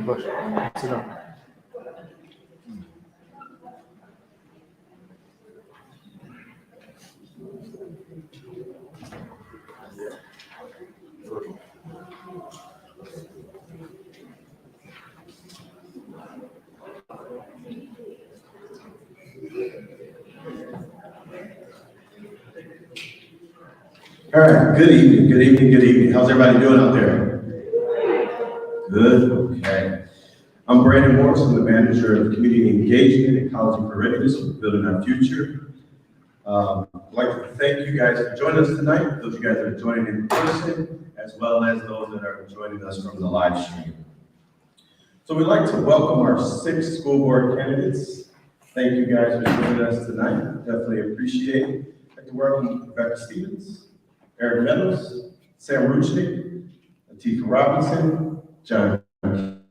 Boş. Selam. All right, good evening, good evening, good evening. How's everybody doing out there? Good, okay. I'm Brandon Morris, I'm the manager of community engagement and college and career readiness for Building Our Future. I'd like to thank you guys for joining us tonight, those of you guys that are joining in person, as well as those that are joining us from the live stream. So we'd like to welcome our 6 school board candidates. Thank you guys for joining us tonight, definitely appreciate it. I'd like to welcome Rebecca Stevens, Eric Meadows, Sam Ruchnick, Latifah Robinson, John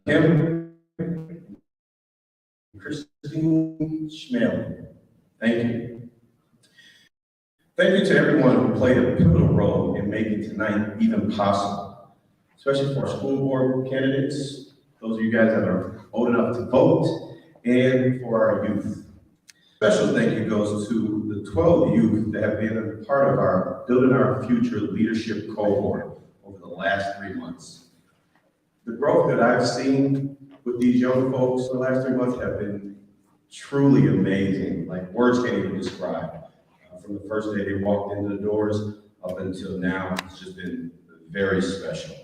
Kim, Christine Schmale. Thank you. Thank you to everyone who played a pivotal role in making tonight even possible, especially for our school board candidates, those of you guys that are old enough to vote, and for our youth. Special thank you goes to the 12 youth that have been a part of our Building Our Future leadership cohort over the last 3 months. The growth that I've seen with these young folks in the last 3 months have been truly amazing, like words can't even describe. From the first day they walked into the doors up until now, it's just been very special.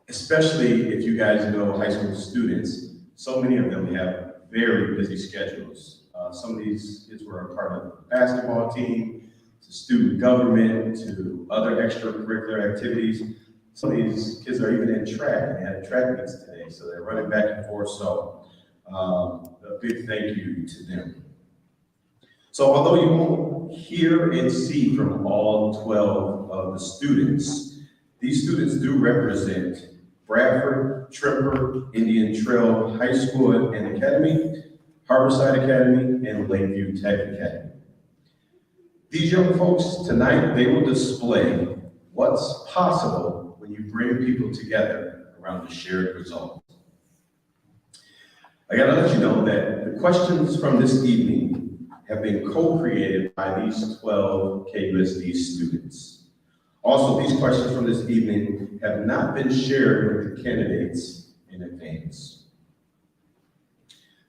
Especially if you guys know high school students, so many of them have very busy schedules. Some of these kids were a part of the basketball team, to student government, to other extracurricular activities. Some of these kids are even in track, and they had track meets today, so they're running back and forth. So a big thank you to them. So although you won't hear and see from all 12 of the students, these students do represent Bradford, Tremper, Indian Trail High School and Academy, Harborside Academy, and Lakeview Tech Academy. These young folks tonight, they will display what's possible when you bring people together around a shared result. I gotta let you know that the questions from this evening have been co-created by these 12 KUSD students. Also, these questions from this evening have not been shared with the candidates in advance.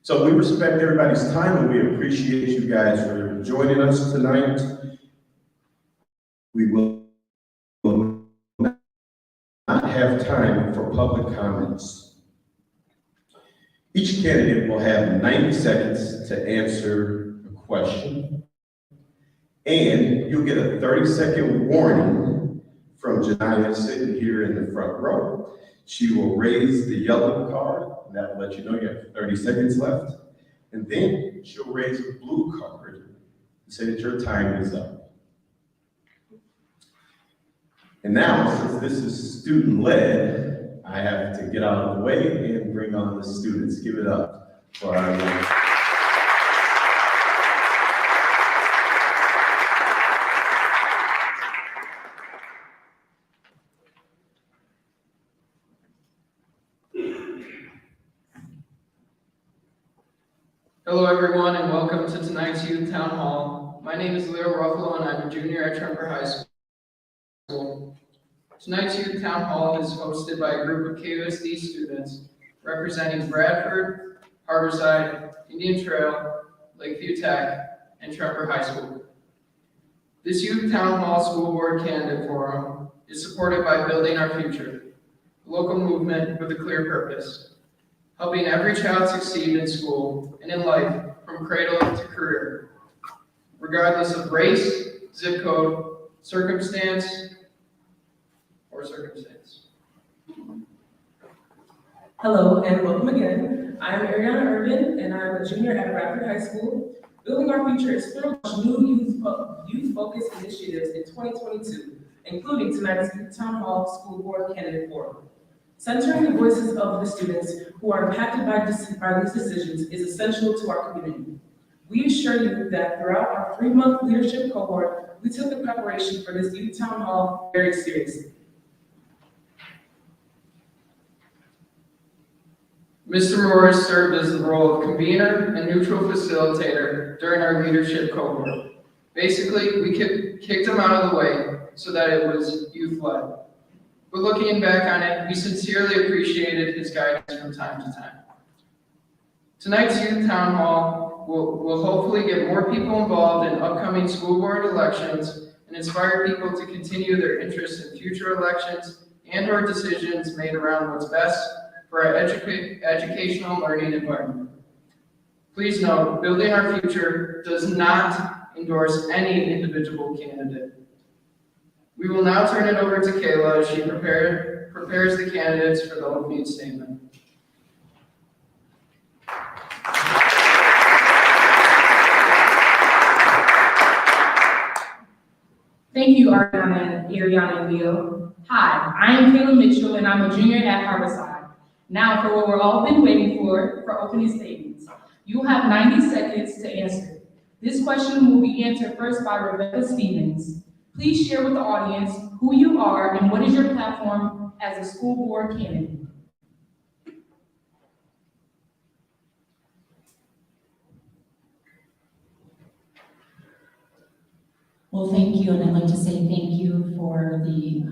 So we respect everybody's time and we appreciate you guys for joining us tonight. We will not have time for public comments. Each candidate will have 90 seconds to answer a question, and you'll get a 30-second warning from Janiyah sitting here in the front row. She will raise the yellow card, and that will let you know you have 30 seconds left. And then she'll raise a blue card and say that your time is up. And now, since this is student-led, I have to get out of the way and bring on the students. Give it up for our young. Hello everyone and welcome to tonight's Youth Town Hall. My name is Leo Ruffalo and I'm a junior at Tremper High School. Tonight's Youth Town Hall is hosted by a group of KUSD students representing Bradford, Harborside, Indian Trail, Lakeview Tech, and Tremper High School. This Youth Town Hall School Board Candidate Forum is supported by Building Our Future, a local movement with a clear purpose: helping every child succeed in school and in life from cradle to career, regardless of race, zip code, circumstance. Hello and welcome again. I'm Ariana Urban and I'm a junior at Bradford High School. Building Our Future is filled with new youth-focused initiatives in 2022, including tonight's Youth Town Hall School Board Candidate Forum. Centering the voices of the students who are impacted by these decisions is essential to our community. We assure you that throughout our 3-month leadership cohort, we took the preparation for this Youth Town Hall very seriously. Mr. Morris served as the role of convener and neutral facilitator during our leadership cohort. Basically, we kicked him out of the way so that it was youth-led. But looking back on it, we sincerely appreciated his guidance from time to time. Tonight's Youth Town Hall will hopefully get more people involved in upcoming school board elections and inspire people to continue their interest in future elections and/or decisions made around what's best for our educational learning environment. Please note, building our future does not endorse any individual candidate. We will now turn it over to Kayla as she prepares the candidates for the opening statement. Thank you, Ariana and Leo. Hi, I am Kayla Mitchell, and I'm a junior at Harborside. Now for what we've all been waiting for opening statements. You will have 90 seconds to answer. This question will be answered first by Rebecca Stevens. Please share with the audience who you are and what is your platform as a school board candidate. Well, thank you, and I'd like to say thank you for the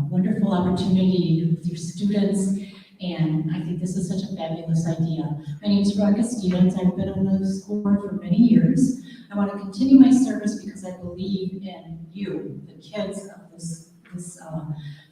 wonderful opportunity with your students, and I think this is such a fabulous idea. My name is Rebecca Stevens. I've been on the school board for many years. I want to continue my service because I believe in you, the kids of this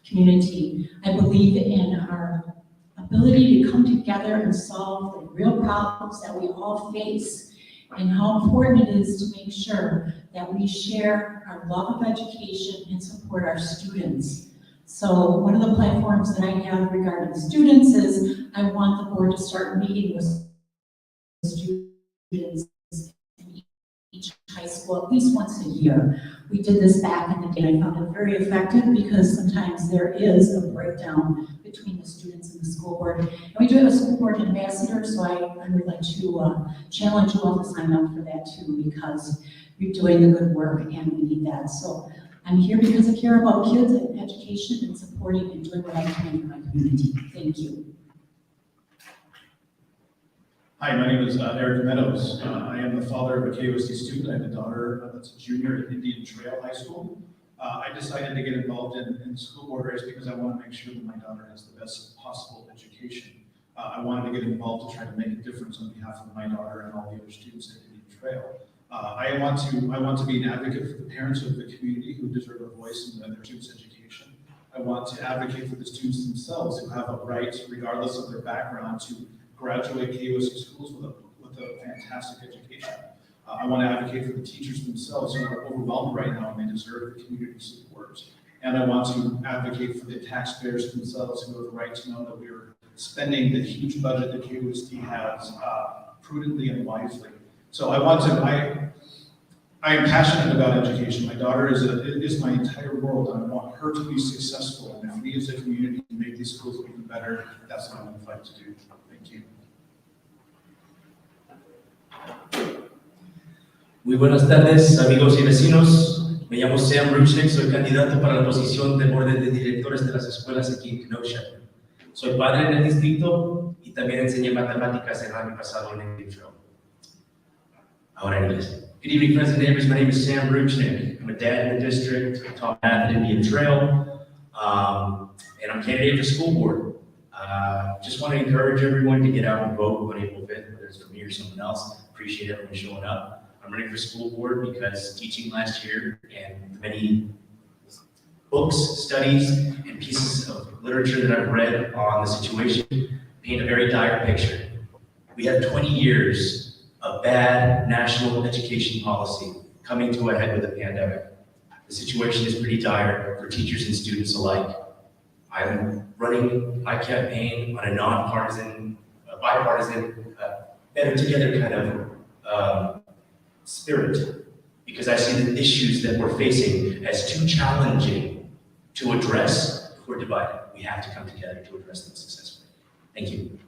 community. I believe in our ability to come together and solve the real problems that we all face, and how important it is to make sure that we share our love of education and support our students. So one of the platforms that I have regarding students is I want the board to start meeting with students in each high school at least once a year. We did this back in the day. I found it very effective because sometimes there is a breakdown between the students and the school board. And we do have a school board ambassador, so I would like to challenge you all to sign up for that too, because you're doing the good work and we need that. So I'm here because I care about kids and education and supporting and doing what I can for my community. Thank you. Hi, my name is Eric Meadows. I am the father of a KOC student. I have a daughter that's a junior at Indian Trail High School. I decided to get involved in the school board race because I want to make sure that my daughter has the best possible education. I wanted to get involved to try to make a difference on behalf of my daughter and all the other students at Indian Trail. I want to be an advocate for the parents of the community who deserve a voice in their students' education. I want to advocate for the students themselves who have a right, regardless of their background, to graduate KOC schools with a fantastic education. I want to advocate for the teachers themselves who are overwhelmed right now and they deserve the community support. And I want to advocate for the taxpayers themselves who have the right to know that we are spending the huge budget that KOC has prudently and wisely. So I am passionate about education. My daughter is my entire world, and I want her to be successful. And if we as a community can make these schools even better, that's what I'm going to fight to do. Thank you. Muy buenas tardes, amigos y vecinos. Me llamo Sam Ruchnick, soy candidato para la posición de orden de directores de las escuelas aquí en Kenosha. Soy padre en el distrito y también enseñé matemáticas el año pasado en el intro. Ahora en inglés. Good evening, friends and neighbors. My name is Sam Ruchnick. I'm a dad in the district. I taught math at Indian Trail, and I'm candidate for school board. Just want to encourage everyone to get out and vote on April 5th, whether it's for me or someone else. Appreciate everyone showing up. I'm running for school board because teaching last year and the many books, studies, and pieces of literature that I've read on the situation paint a very dire picture. We have 20 years of bad national education policy coming to a head with a pandemic. The situation is pretty dire for teachers and students alike. I'm running my campaign on a nonpartisan, bipartisan, better together kind of spirit, because I see the issues that we're facing as too challenging to address if we're divided. We have to come together to address them successfully. Thank you.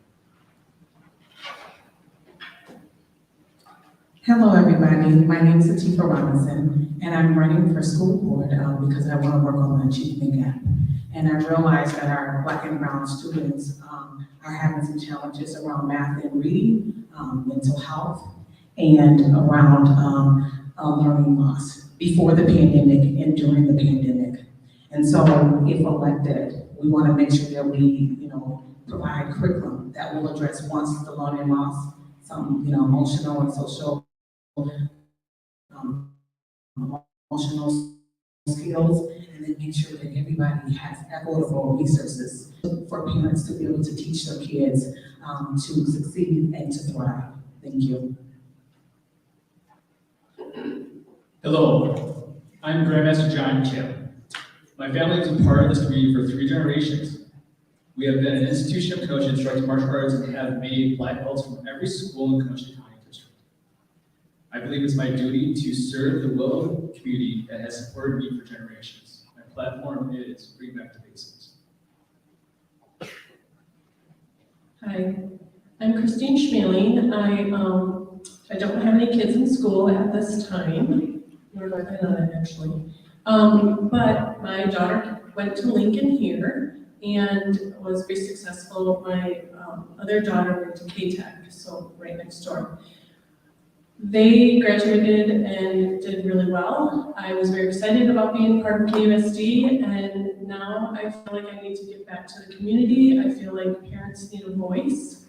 Hello, everybody. My name is Atifa Robinson, and I'm running for school board because I want to work on the achievement gap. And I realize that our Black and brown students are having some challenges around math and reading, mental health, and around learning loss before the pandemic and during the pandemic. And so if elected, we want to make sure that we, provide curriculum that will address once the learning loss, some, emotional and social, emotional skills, and then make sure that everybody has equitable resources for parents to be able to teach their kids to succeed and to thrive. Thank you. Hello, I'm Grandmaster John Kim. My family has been part of this community for 3 generations. We have been an institution of Kenosha instructing martial arts and have made black belts from every school in Kenosha County District. I believe it's my duty to serve the will of the community that has supported me for generations. My platform is Bring Back the Basics. Hi, I'm Christine Schmeling. I don't have any kids in school at this time, nor do I plan on it actually. But my daughter went to Lincoln here and was very successful. My other daughter went to K-Tech, so right next door. They graduated and did really well. I was very excited about being part of KUSD, and now I feel like I need to give back to the community. I feel like parents need a voice.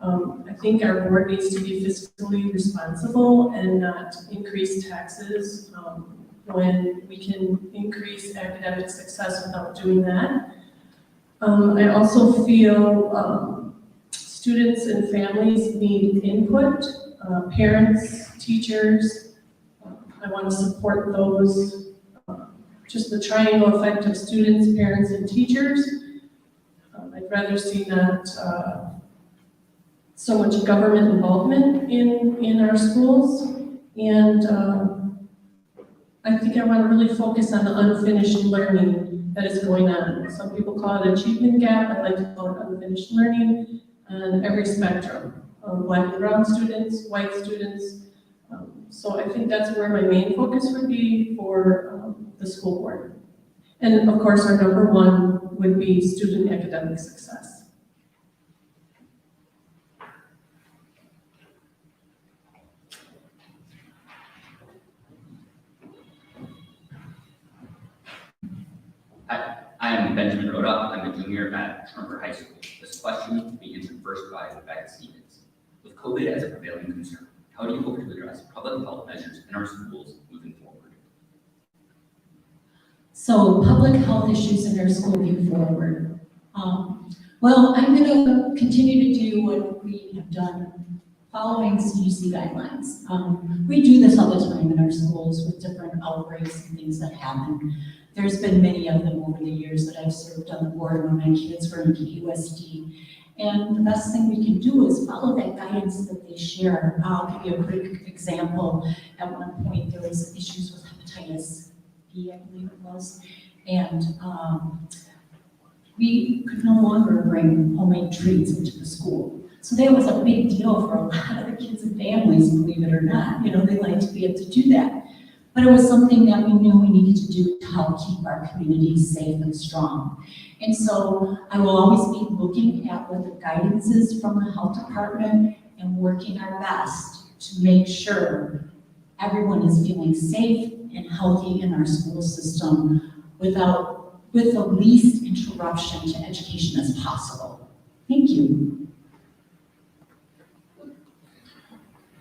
I think our board needs to be fiscally responsible and not increase taxes when we can increase academic success without doing that. I also feel students and families need input, parents, teachers. I want to support those, just the triangle effect of students, parents, and teachers. I'd rather see not so much government involvement in our schools. And I think I want to really focus on the unfinished learning that is going on. Some people call it achievement gap. I like to call it unfinished learning on every spectrum. Black and brown students, white students. So I think that's where my main focus would be for the school board. And of course, our number one would be student academic success. Hi, I am Benjamin Rhoda. I'm a junior at Trumper High School. This question will be answered first by Rebecca Stevens. With COVID as a prevailing concern, how do you hope to address public health measures in our schools moving forward? So public health issues in our school moving forward. Well, I'm going to continue to do what we have done following CDC guidelines. We do this all the time in our schools with different outbreaks and things that happen. There's been many of them over the years that I've served on the board when my kids were in KUSD. And the best thing we can do is follow that guidance that they share. I'll give you a quick example. At one point, there was issues with hepatitis B, I believe it was. And we could no longer bring homemade treats into the school. So that was a big deal for a lot of the kids and families, believe it or not. They like to be able to do that. But it was something that we knew we needed to do to help keep our community safe and strong. And so I will always be looking at what the guidance is from the health department and working our best to make sure everyone is feeling safe and healthy in our school system with the least interruption to education as possible. Thank you.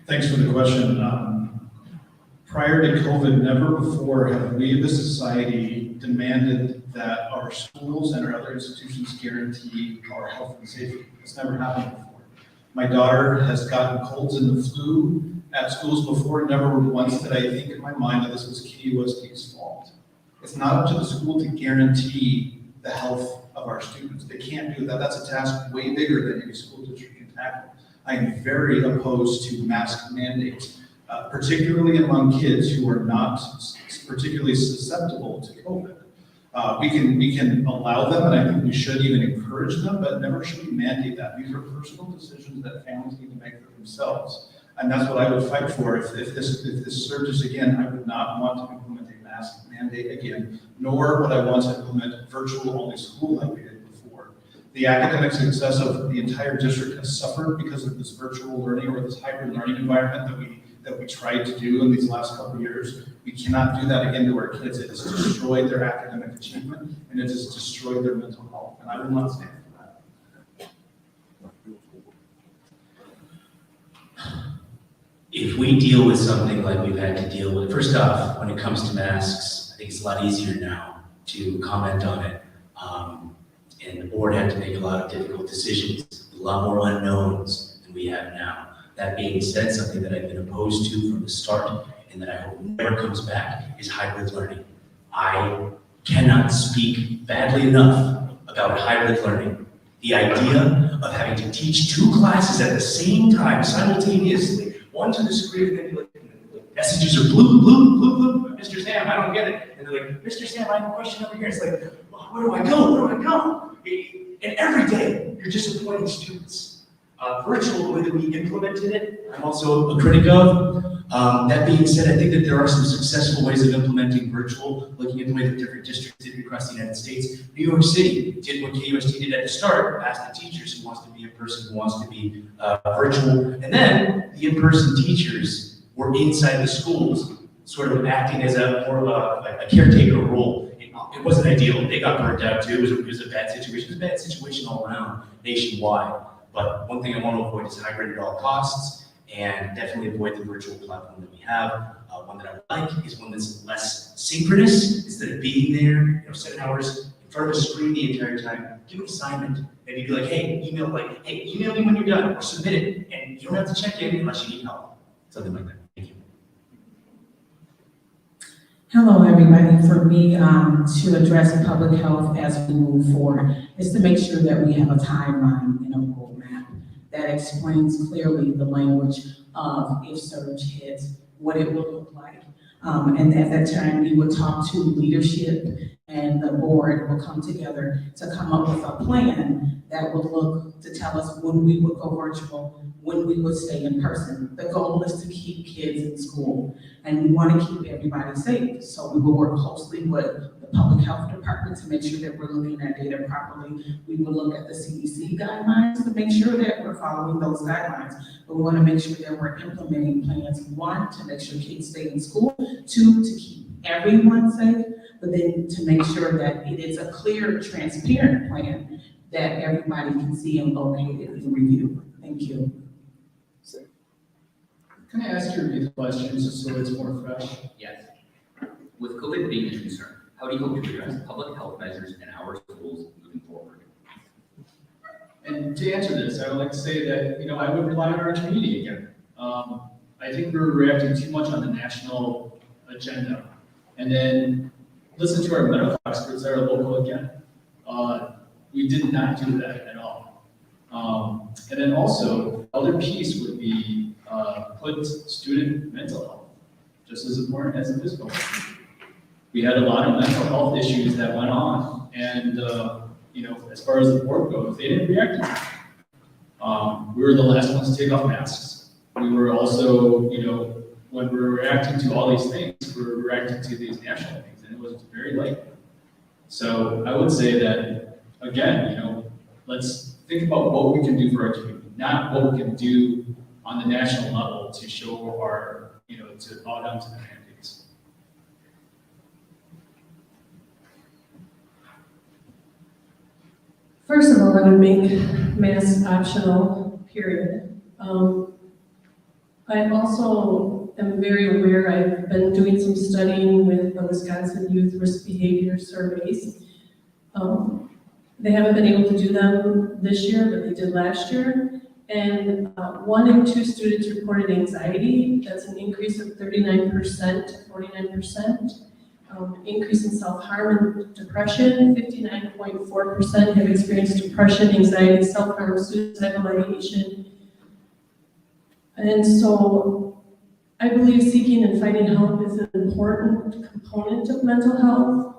Thanks for the question. Prior to COVID, never before have we as a society demanded that our schools and our other institutions guarantee our health and safety. It's never happened before. My daughter has gotten colds and the flu at schools before. Never once did I think in my mind that this was KUSD's fault. It's not up to the school to guarantee the health of our students. They can't do that. That's a task way bigger than any school district can tackle. I am very opposed to mask mandates, particularly among kids who are not particularly susceptible to COVID. We can allow them, and I think we should even encourage them, but never should we mandate that. These are personal decisions that families need to make for themselves. And that's what I would fight for. If this surges again, I would not want to implement mask mandate again, nor would I want to implement virtual-only school like we did before. The academic success of the entire district has suffered because of this virtual learning or this hybrid learning environment that we tried to do in these last couple of years. We cannot do that again to our kids. It has destroyed their academic achievement and it has destroyed their mental health, and I will not stand for that. If we deal with something like we've had to deal with, first off, when it comes to masks, I think it's a lot easier now to comment on it. And the board had to make a lot of difficult decisions, a lot more unknowns than we have now. That being said, something that I've been opposed to from the start and that I hope never comes back is hybrid learning. I cannot speak badly enough about hybrid learning. The idea of having to teach two classes at the same time simultaneously, one to the screen, and then like, messages are blue, blue, blue, blue. Mr. Sam, I don't get it. And they're like, Mr. Sam, I have a question over here. It's like, well, where do I go? Where do I go? And every day, you're disappointing students. Virtual, the way that we implemented it, I'm also a critic of. That being said, I think that there are some successful ways of implementing virtual, looking at the way that different districts did across the United States. New York City did what KUST did at the start, asked the teachers who wants to be in person, who wants to be virtual. And then the in-person teachers were inside the schools, sort of acting as more of a caretaker role. It wasn't ideal. They got burnt out too. It was a bad situation. It was a bad situation all around, nationwide. But one thing I want to avoid is hybrid at all costs, and definitely avoid the virtual platform that we have. One that I like is one that's less synchronous. Instead of being there, 7 hours in front of a screen the entire time, give an assignment. Maybe be like, hey, email me when you're done, or submit it, and you don't have to check in unless you need help. Something like that. Thank you. Hello, everybody. For me, to address public health as we move forward is to make sure that we have a timeline and a roadmap that explains clearly the language of if surge hits, what it will look like. And at that time, we would talk to leadership and the board will come together to come up with a plan that would look to tell us when we would go virtual, when we would stay in person. The goal is to keep kids in school and we want to keep everybody safe. So we will work closely with the public health department to make sure that we're looking at data properly. We will look at the CDC guidelines to make sure that we're following those guidelines. But we want to make sure that we're implementing plans, one, to make sure kids stay in school, two, to keep everyone safe, but then to make sure that it is a clear, transparent plan that everybody can see and locate it and review. Thank you. Can I ask you a few questions just so it's more fresh? Yes. With COVID being a concern, how do you hope to address public health measures in our schools moving forward? And to answer this, I would like to say that, I would rely on our community again. I think we're reacting too much on the national agenda. And then listen to our medical experts that are local again. We did not do that at all. And then also, other piece would be put student mental health just as important as the physical health. We had a lot of mental health issues that went on, and as far as the board goes, they didn't react to that. We were the last ones to take off masks. We were also, when we were reacting to all these things, we were reacting to these national things, and it was very late. So I would say that, again, let's think about what we can do for our community, not what we can do on the national level to show our, to bow down to the mandates. First of all, I would make masks optional, period. I also am very aware, I've been doing some studying with the Wisconsin Youth Risk Behavior Surveys. They haven't been able to do them this year, but they did last year. And 1 in 2 students reported anxiety. That's an increase of 39% to 49%. Increase in self-harm and depression. 59.4% have experienced depression, anxiety, self-harm, suicidal ideation. And so I believe seeking and finding help is an important component of mental health.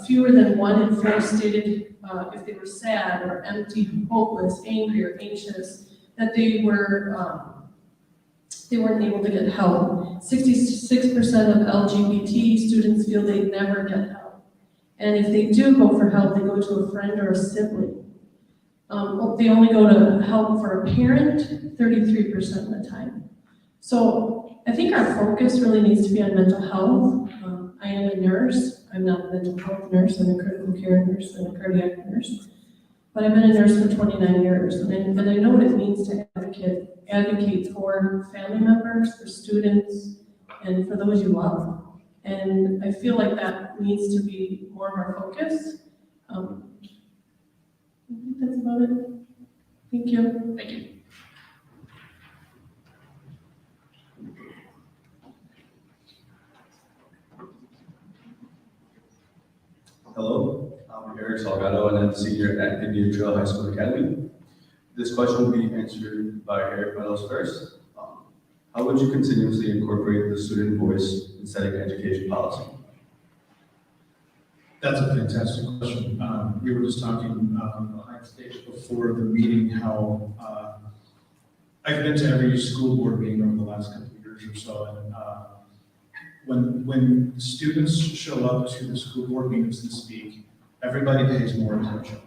Fewer than 1 in 4 stated if they were sad or empty, hopeless, angry, or anxious, that they were they weren't able to get help. 66% of LGBT students feel they never get help. And if they do go for help, they go to a friend or a sibling. They only go to help for a parent 33% of the time. So I think our focus really needs to be on mental health. I am a nurse. I'm not a mental health nurse. I'm a critical care nurse. I'm a cardiac nurse. But I've been a nurse for 29 years, and I know what it means to advocate for family members, for students, and for those you love. And I feel like that needs to be more of our focus. I think that's about it. Thank you. Thank you. Hello, I'm Eric Salgado, and I'm a senior at Indian Trail High School Academy. This question will be answered by Eric Meadows first. How would you continuously incorporate the student voice in setting education policy? That's a fantastic question. We were just talking behind stage before the meeting how I've been to every school board meeting over the last couple of years or so, and when students show up to the school board meetings and speak, everybody pays more attention.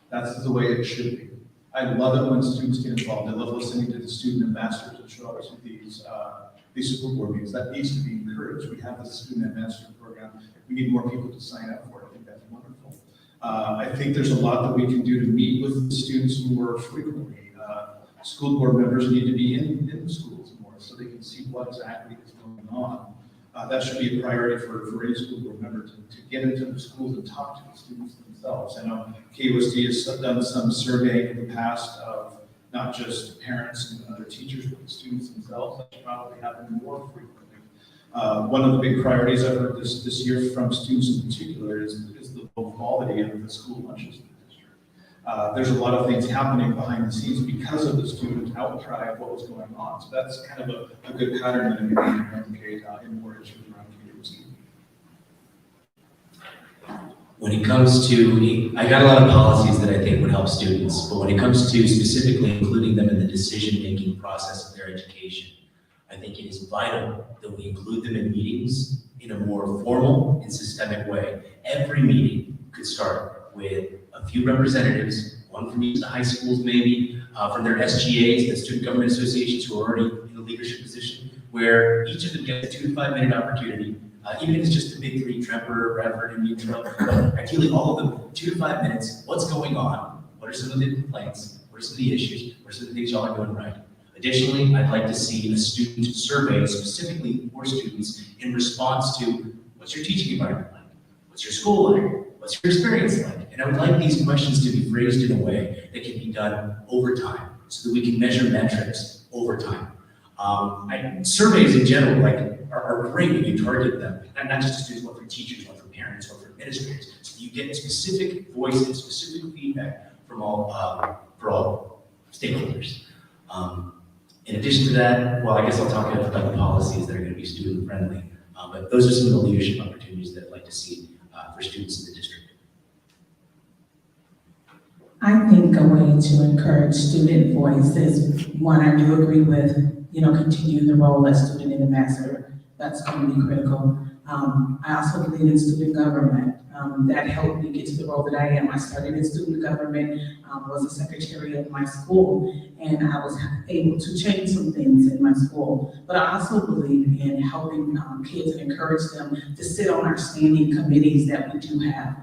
That's the way it should be. I love it when students get involved. I love listening to the student ambassadors that show up to these school board meetings. That needs to be encouraged. We have this student ambassador program. We need more people to sign up for it. I think that's wonderful. I think there's a lot that we can do to meet with the students more frequently. School board members need to be in the schools more so they can see what exactly is going on. That should be a priority for any school board member to get into the schools and talk to the students themselves. I know KUSD has done some surveying in the past of not just parents and other teachers, but the students themselves. That should probably happen more frequently. One of the big priorities I've heard this year from students in particular is the low quality of the school lunches in the district. There's a lot of things happening behind the scenes because of the student outcry of what was going on. So that's kind of a good pattern that we need to replicate in more issues around KUSD. When it comes to, I got a lot of policies that I think would help students, but when it comes to specifically including them in the decision-making process of their education, I think it is vital that we include them in meetings in a more formal and systemic way. Every meeting could start with a few representatives, one from each of the high schools maybe, from their SGAs, the Student Government Associations who are already in a leadership position, where each of them gets a 2 to 5 minute opportunity. Even if it's just the big three, Tremper, Bradford, and Neutral, but ideally all of them, 2 to 5 minutes, what's going on? What are some of the complaints? What are some of the issues? What are some of the things y'all are doing right? Additionally, I'd like to see a student survey specifically for students in response to what's your teaching environment like? What's your school like? What's your experience like? And I would like these questions to be phrased in a way that can be done over time so that we can measure metrics over time. Surveys in general are great when you target them, and not just to students, but for teachers, but for parents, or for administrators, so that you get specific voice and specific feedback from for all stakeholders. In addition to that, well, I guess I'll talk about the policies that are going to be student friendly, but those are some of the leadership opportunities that I'd like to see for students in the district. I think a way to encourage student voice is, one, I do agree with, continue the role as student ambassador. That's going to be critical. I also believe in student government. That helped me get to the role that I am. I started in student government, was a secretary of my school, and I was able to change some things in my school. But I also believe in helping kids and encourage them to sit on our standing committees that we do have.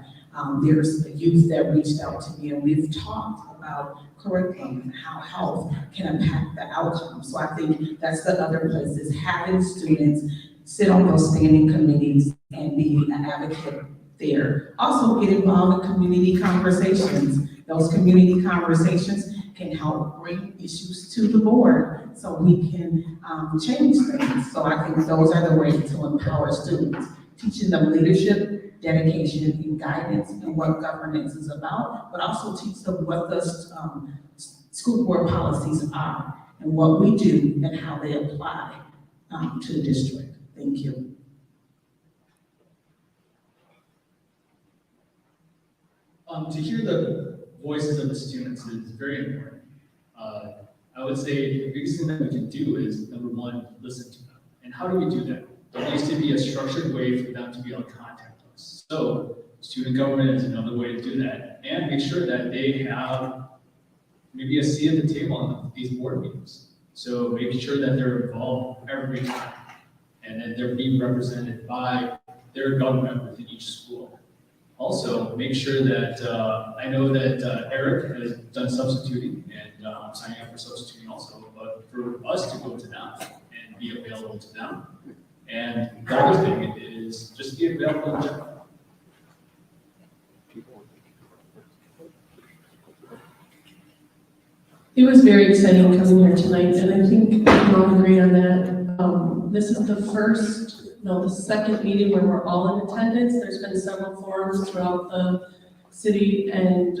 There's a youth that reached out to me, and we've talked about curriculum and how health can impact the outcome. So I think that's the other place, is having students sit on those standing committees and be an advocate there. Also get involved in community conversations. Those community conversations can help bring issues to the board so we can change things. So I think those are the ways to empower students, teaching them leadership, dedication, and guidance, and what governance is about, but also teach them what the school board policies are and what we do and how they apply to the district. Thank you. To hear the voices of the students is very important. I would say the biggest thing that we can do is, number one, listen to them. And how do we do that? There needs to be a structured way for them to be able to contact us. So student government is another way to do that, and make sure that they have maybe a seat at the table on these board meetings. So making sure that they're involved every time, and that they're being represented by their government within each school. Also, make sure that, I know that Eric has done substituting, and I'm signing up for substituting also, but for us to go to them and be available to them. And the other thing is just be available in general. It was very exciting coming here tonight, and I think we all agree on that. This is the second meeting where we're all in attendance. There's been several forums throughout the city, and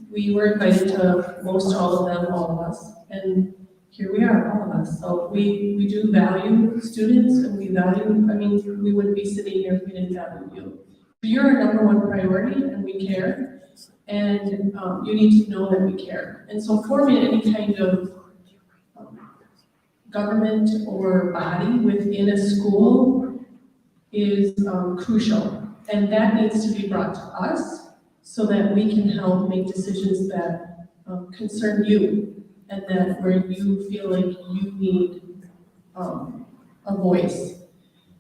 we were invited to most all of them, all of us. And here we are, all of us. So we do value students, and we wouldn't be sitting here if we didn't value you. You're our number one priority, and we care. And you need to know that we care. And so forming any kind of government or body within a school is crucial. And that needs to be brought to us so that we can help make decisions that concern you, and that where you feel like you need a voice.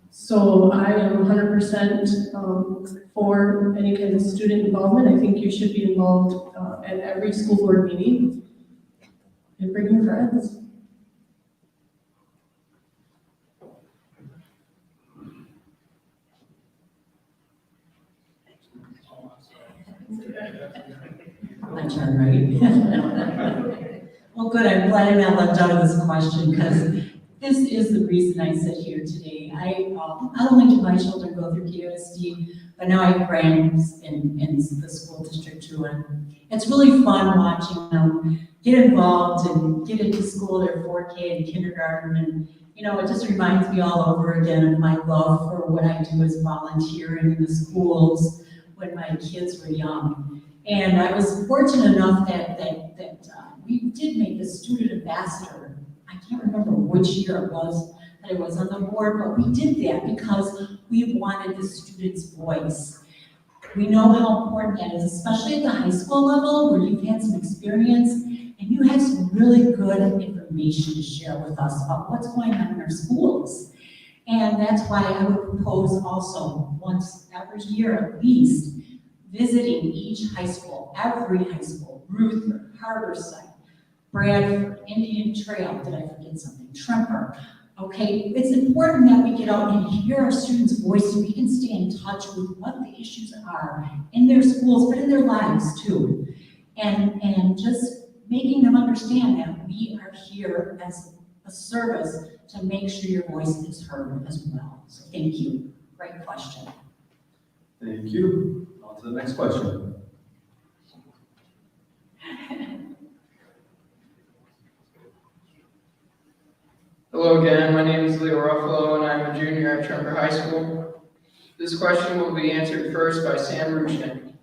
So I am 100% for any kind of student involvement. I think you should be involved at every school board meeting, and bring your friends. My turn, right? Well, good, I'm glad I'm not left out of this question, because this is the reason I sit here today. Not only do my children go through KOSD, but now I have grands in the school district too, and it's really fun watching them get involved and get into school, their 4K and kindergarten, and it just reminds me all over again of my love for what I do as volunteering in the schools when my kids were young. And I was fortunate enough that we did make a student ambassador. I can't remember which year it was that I was on the board, but we did that because we wanted the student's voice. We know how important that is, especially at the high school level where you've had some experience and you have some really good information to share with us about what's going on in our schools. And that's why I would propose also once every year at least, visiting each high school, every high school, Rutherford, Harborside, Bradford, Indian Trail, did I forget something? Tremper. Okay, it's important that we get out and hear our students' voice so we can stay in touch with what the issues are in their schools, but in their lives too. And just making them understand that we are here as a service to make sure your voice is heard as well. So thank you. Great question. Thank you. On to the next question. Hello again, my name is Leo Ruffalo and I'm a junior at Tremper High School. This question will be answered first by Sam Ruchnick.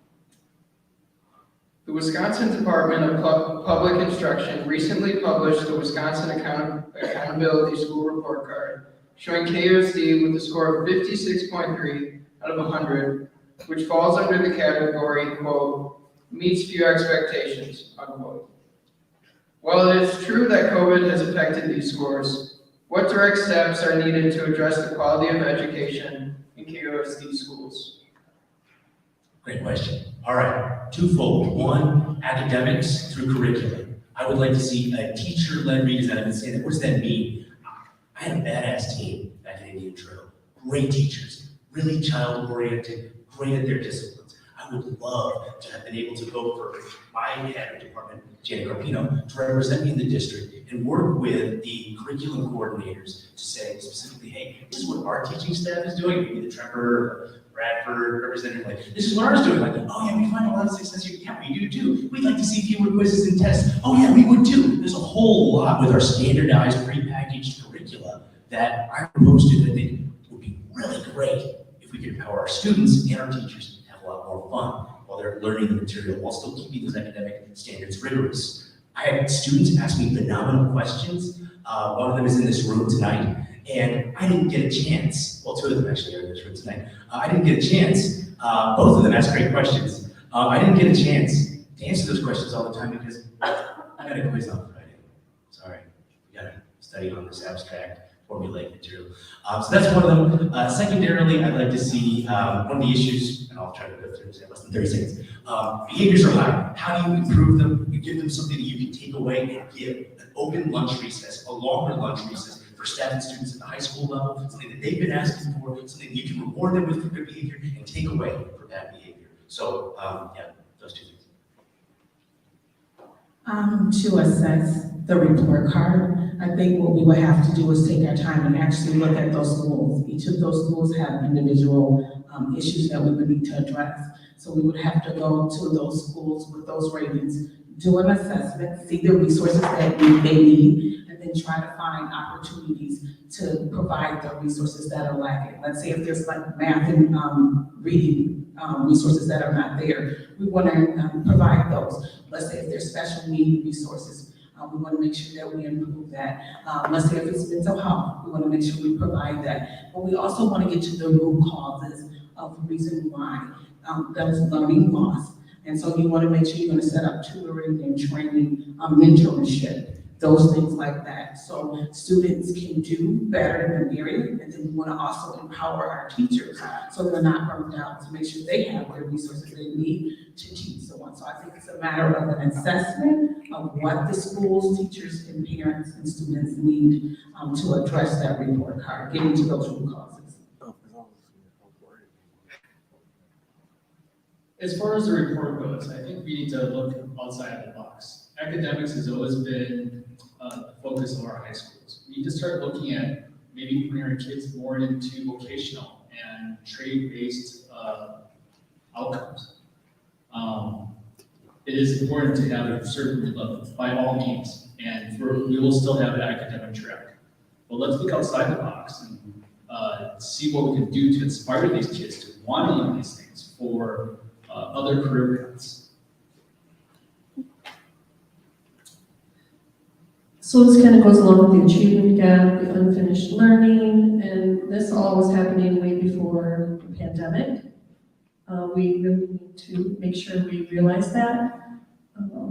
The Wisconsin Department of Public Instruction recently published the Wisconsin Accountability School Report Card, showing KOSD with a score of 56.3 out of 100, which falls under the category, quote, meets few expectations, unquote. While it is true that COVID has affected these scores, what direct steps are needed to address the quality of education in KOSD schools? Great question. All right, twofold. One, academics through curriculum. I would like to see a teacher-led redesign. I've been saying that. What does that mean? I had a badass team back in Indian Trail. Great teachers, really child-oriented, great at their disciplines. I would love to have been able to go for my head of department, Janet Carpino, to represent me in the district and work with the curriculum coordinators to say specifically, hey, this is what our teaching staff is doing. Maybe the Tremper or Bradford representative, like, this is what ours doing. Like, oh yeah, we find a lot of success here. Yeah, we do too. We'd like to see fewer quizzes and tests. Oh yeah, we would too. There's a whole lot with our standardized prepackaged curricula that I proposed to that I think would be really great if we could empower our students and our teachers to have a lot more fun while they're learning the material while still keeping those academic standards rigorous. I had students ask me phenomenal questions. One of them is in this room tonight, and I didn't get a chance. Well, two of them actually are in this room tonight. I didn't get a chance. Both of them asked great questions. I didn't get a chance to answer those questions all the time because I got a quiz on Friday. Sorry, we got to study on this abstract formulaic material. So that's one of them. Secondarily, I'd like to see one of the issues, and I'll try to go through this in less than 30 seconds. Behaviors are high. How do you improve them? You give them something that you can take away and give. An open lunch recess, a longer lunch recess for staff and students at the high school level, something that they've been asking for, something that you can reward them with for good behavior and take away for bad behavior. So, yeah, those two things. To assess the report card, I think what we would have to do is take our time and actually look at those schools. Each of those schools have individual issues that we would need to address. So we would have to go to those schools with those ratings, do an assessment, see the resources that they need, and then try to find opportunities to provide the resources that are lacking. Let's say if there's like math and reading resources that are not there, we want to provide those. Let's say if there's special need resources, we want to make sure that we improve that. Let's say if it's mental health, we want to make sure we provide that. But we also want to get to the root causes of the reason why those learning loss. And so you want to make sure you're going to set up tutoring and training, mentorship, those things like that. So students can do better in an area, and then we want to also empower our teachers so they're not burned out, to make sure they have the resources they need to teach someone. So I think it's a matter of an assessment of what the schools, teachers, and parents and students need to address that report card, getting to those root causes. As far as the report goes, I think we need to look outside the box. Academics has always been the focus of our high schools. We need to start looking at maybe putting our kids more into vocational and trade-based outcomes. It is important to have a certain level, by all means, and we will still have an academic track. But let's look outside the box and see what we can do to inspire these kids to want to learn these things for other career paths. So this kind of goes along with the achievement gap, the unfinished learning, and this all was happening way before the pandemic. We really need to make sure we realize that.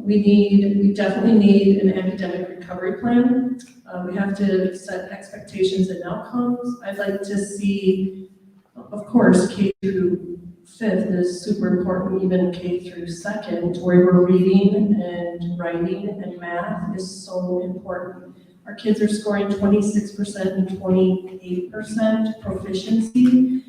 We definitely need an academic recovery plan. We have to set expectations and outcomes. I'd like to see, of course, K through 5th is super important, even K through 2nd, where we're reading and writing and math is so important. Our kids are scoring 26% and 28% proficiency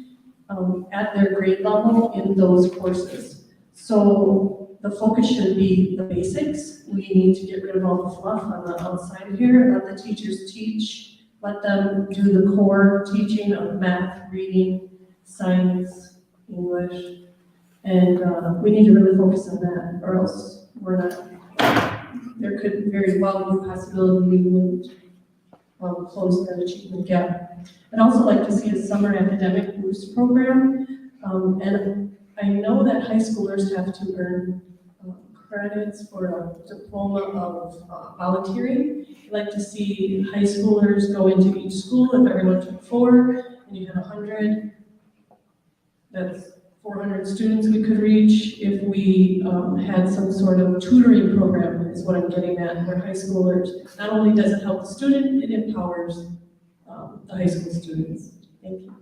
at their grade level in those courses. So the focus should be the basics. We need to get rid of all the fluff on the outside here, let the teachers teach, let them do the core teaching of math, reading, science, English, and we need to really focus on that, or else we're not, there could very well be a possibility we wouldn't close that achievement gap. I'd also like to see a summer academic boost program, and I know that high schoolers have to earn credits for a diploma of volunteering. I'd like to see high schoolers go into each school. If everyone took 4 and you had 100, that's 400 students we could reach. If we had some sort of tutoring program, is what I'm getting at, where high schoolers, not only does it help the student, it empowers the high school students. Thank you.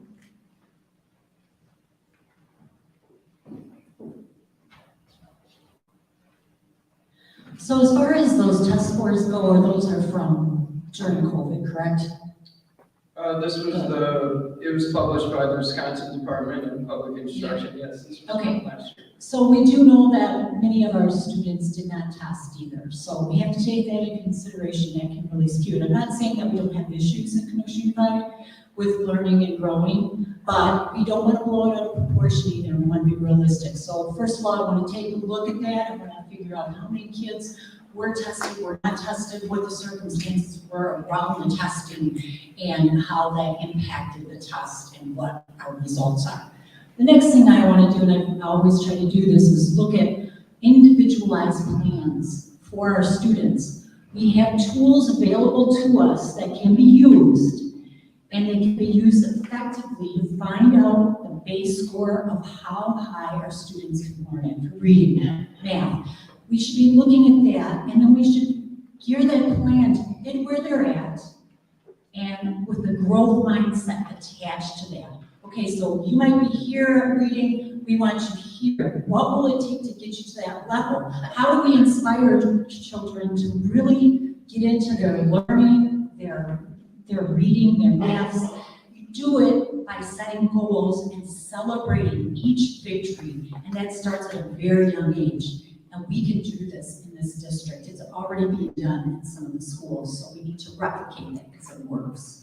So as far as those test scores go, those are from during COVID, correct? It was published by the Wisconsin Department of Public Instruction, yes. This was Okay. from last year. So we do know that many of our students did not test either. So we have to take that into consideration. That can really skew it. I'm not saying that we don't have issues in Kenosha Unified with learning and growing, but we don't want to blow it out of proportion either. We want to be realistic. So first of all, I want to take a look at that. I want to figure out how many kids were tested, were not tested, what the circumstances were around the testing, and how that impacted the test and what our results are. The next thing I want to do, and I always try to do this, is look at individualized plans for our students. We have tools available to us that can be used, and they can be used effectively to find out the base score of how high our students can learn it for reading, math. We should be looking at that, and then we should gear that plan to hit where they're at, and with the growth mindset attached to that. Okay, so you might be here reading, we want you here. What will it take to get you to that level? How do we inspire children to really get into their learning, their reading, their maths? You do it by setting goals and celebrating each victory, and that starts at a very young age. And we can do this in this district. It's already being done in some of the schools, so we need to replicate that because it works.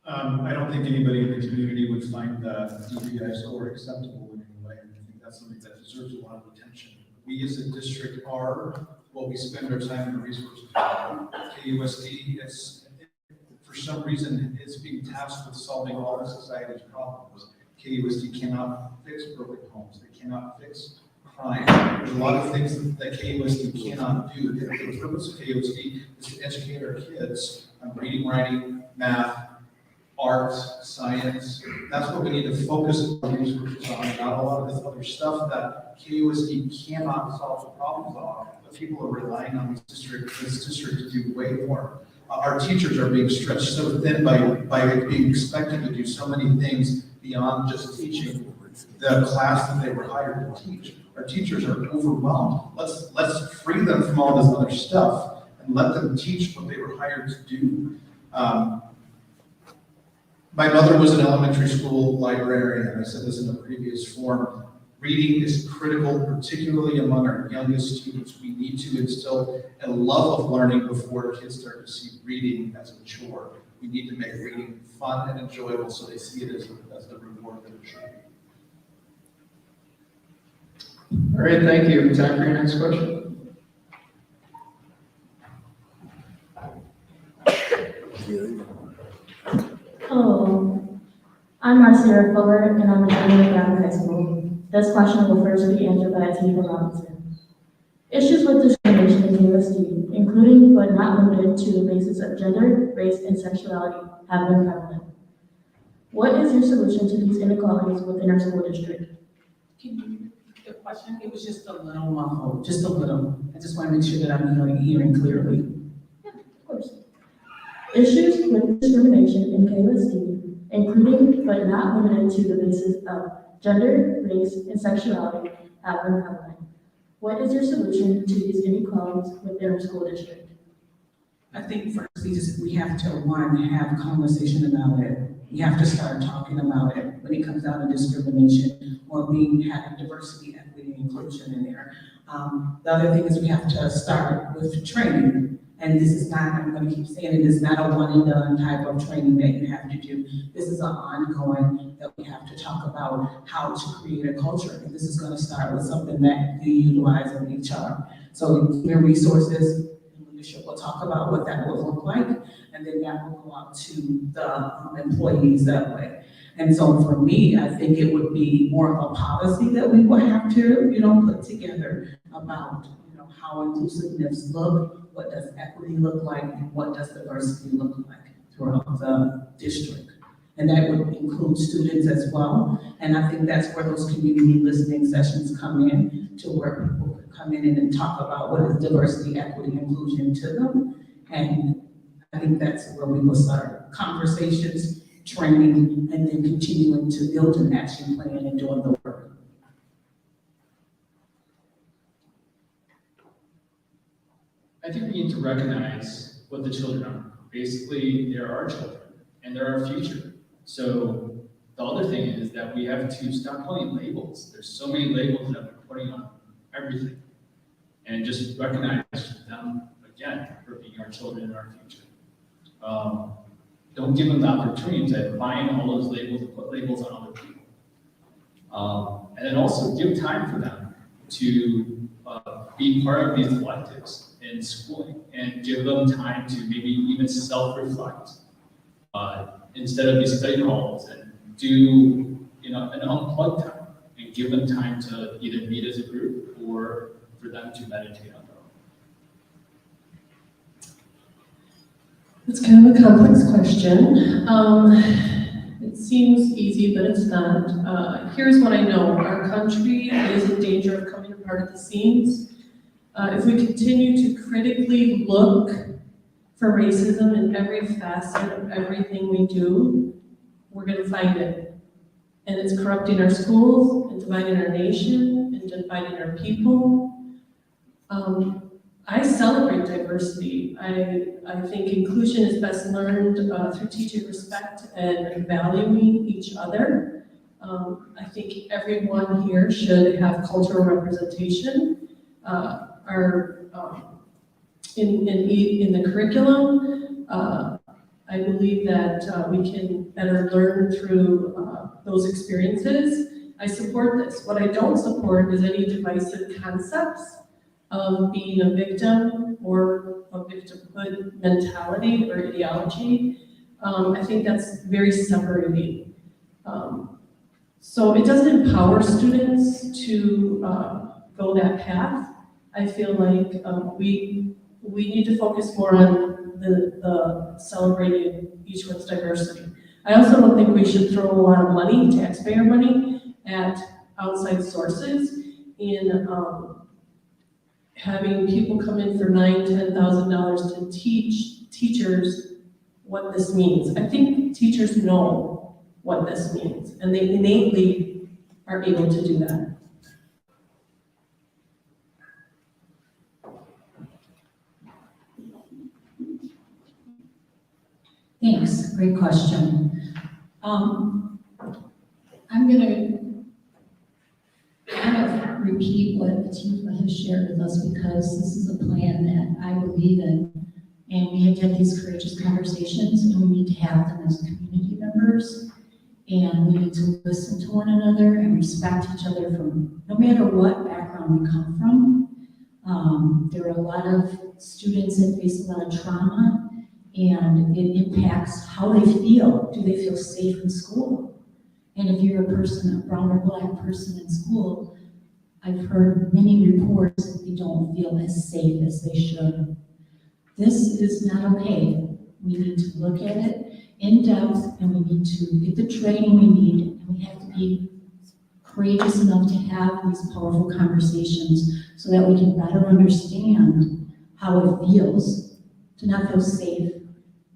I don't think anybody in the community would find the DPI score acceptable in any way. I think that's something that deserves a lot of attention. We as a district are what we spend our time and resources on. KUSD is, for some reason, is being tasked with solving all of society's problems. KUSD cannot fix broken homes. They cannot fix crime. There's a lot of things that KUSD cannot do. The purpose of KUSD is to educate our kids on reading, writing, math, art, science. That's what we need to focus our resources on, not a lot of this other stuff that KUSD cannot solve the problems on, but people are relying on this district to do way more. Our teachers are being stretched so thin by being expected to do so many things beyond just teaching the class that they were hired to teach. Our teachers are overwhelmed. Let's free them from all this other stuff and let them teach what they were hired to do. My mother was an elementary school librarian. I said this in a previous form. Reading is critical, particularly among our youngest students. We need to instill a love of learning before kids start to see reading as a chore. We need to make reading fun and enjoyable so they see it as the reward that it should be. All right, thank you. Time for your next question. Hello, I'm Marcia Fuller, and I'm a junior at Brown High School. This question will first be answered by Atifa Robinson. Issues with discrimination in KUSD, including but not limited to the basis of gender, race, and sexuality, have been prevalent. What is your solution to these inequalities within our school district? Can you repeat the question? It was just a little muffled, just a little. I just want to make sure that I'm hearing clearly. Yeah, of course. Issues with discrimination in KUSD, including but not limited to the basis of gender, race, and sexuality, have been prevalent. What is your solution to these inequalities within our school district? I think first we have to, one, have a conversation about it. We have to start talking about it when it comes down to discrimination or having diversity, equity, and inclusion in there. The other thing is we have to start with training. And this is not, I'm going to keep saying it, is not a one and done type of training that you have to do. This is an ongoing that we have to talk about how to create a culture. And this is going to start with something that you utilize in HR. So human resources and leadership will talk about what that will look like. And then that will go out to the employees that way. And so for me, I think it would be more of a policy that we will have to, put together about, how inclusiveness look, what does equity look like, and what does diversity look like throughout the district. And that would include students as well. And I think that's where those community listening sessions come in, to where people could come in and talk about what is diversity, equity, inclusion to them. And I think that's where we will start conversations, training, and then continuing to build an action plan and doing the work. I think we need to recognize what the children are. Basically, they're our children, and they're our future. So the other thing is that we have to stop putting labels. There's so many labels that we're putting on everything. And just recognize them, again, for being our children and our future. Don't give them the opportunity to find all those labels and put labels on other people. And then also give time for them to be part of these electives in schooling and give them time to maybe even self-reflect instead of these study halls, and do an unplugged time and give them time to either meet as a group or for them to meditate on their own? It's kind of a complex question. It seems easy, but it's not. Here's what I know. Our country is in danger of coming apart at the seams. If we continue to critically look for racism in every facet of everything we do, we're going to find it. And it's corrupting our schools, and dividing our nation, and dividing our people. I celebrate diversity. I think inclusion is best learned through teaching respect and valuing each other. I think everyone here should have cultural representation. In the curriculum, I believe that we can better learn through those experiences. I support this. What I don't support is any divisive concepts of being a victim or a victimhood mentality or ideology. I think that's very separating. So it doesn't empower students to go that path. I feel like we need to focus more on the celebrating each one's diversity. I also don't think we should throw a lot of money, taxpayer money, at outside sources in having people come in for $9,000, $10,000 to teach teachers what this means. I think teachers know what this means, and they innately are able to do that. Thanks, great question. I'm gonna kind of repeat what Atifa has shared with us, because this is a plan that I believe in, and we have to have these courageous conversations, and we need to have them as community members, and we need to listen to one another and respect each other from no matter what background we come from. There are a lot of students that face a lot of trauma, and it impacts how they feel. Do they feel safe in school? And if you're a person, a brown or black person in school, I've heard many reports that they don't feel as safe as they should. This is not okay. We need to look at it in depth, and we need to get the training we need, and we have to be courageous enough to have these powerful conversations so that we can better understand how it feels to not feel safe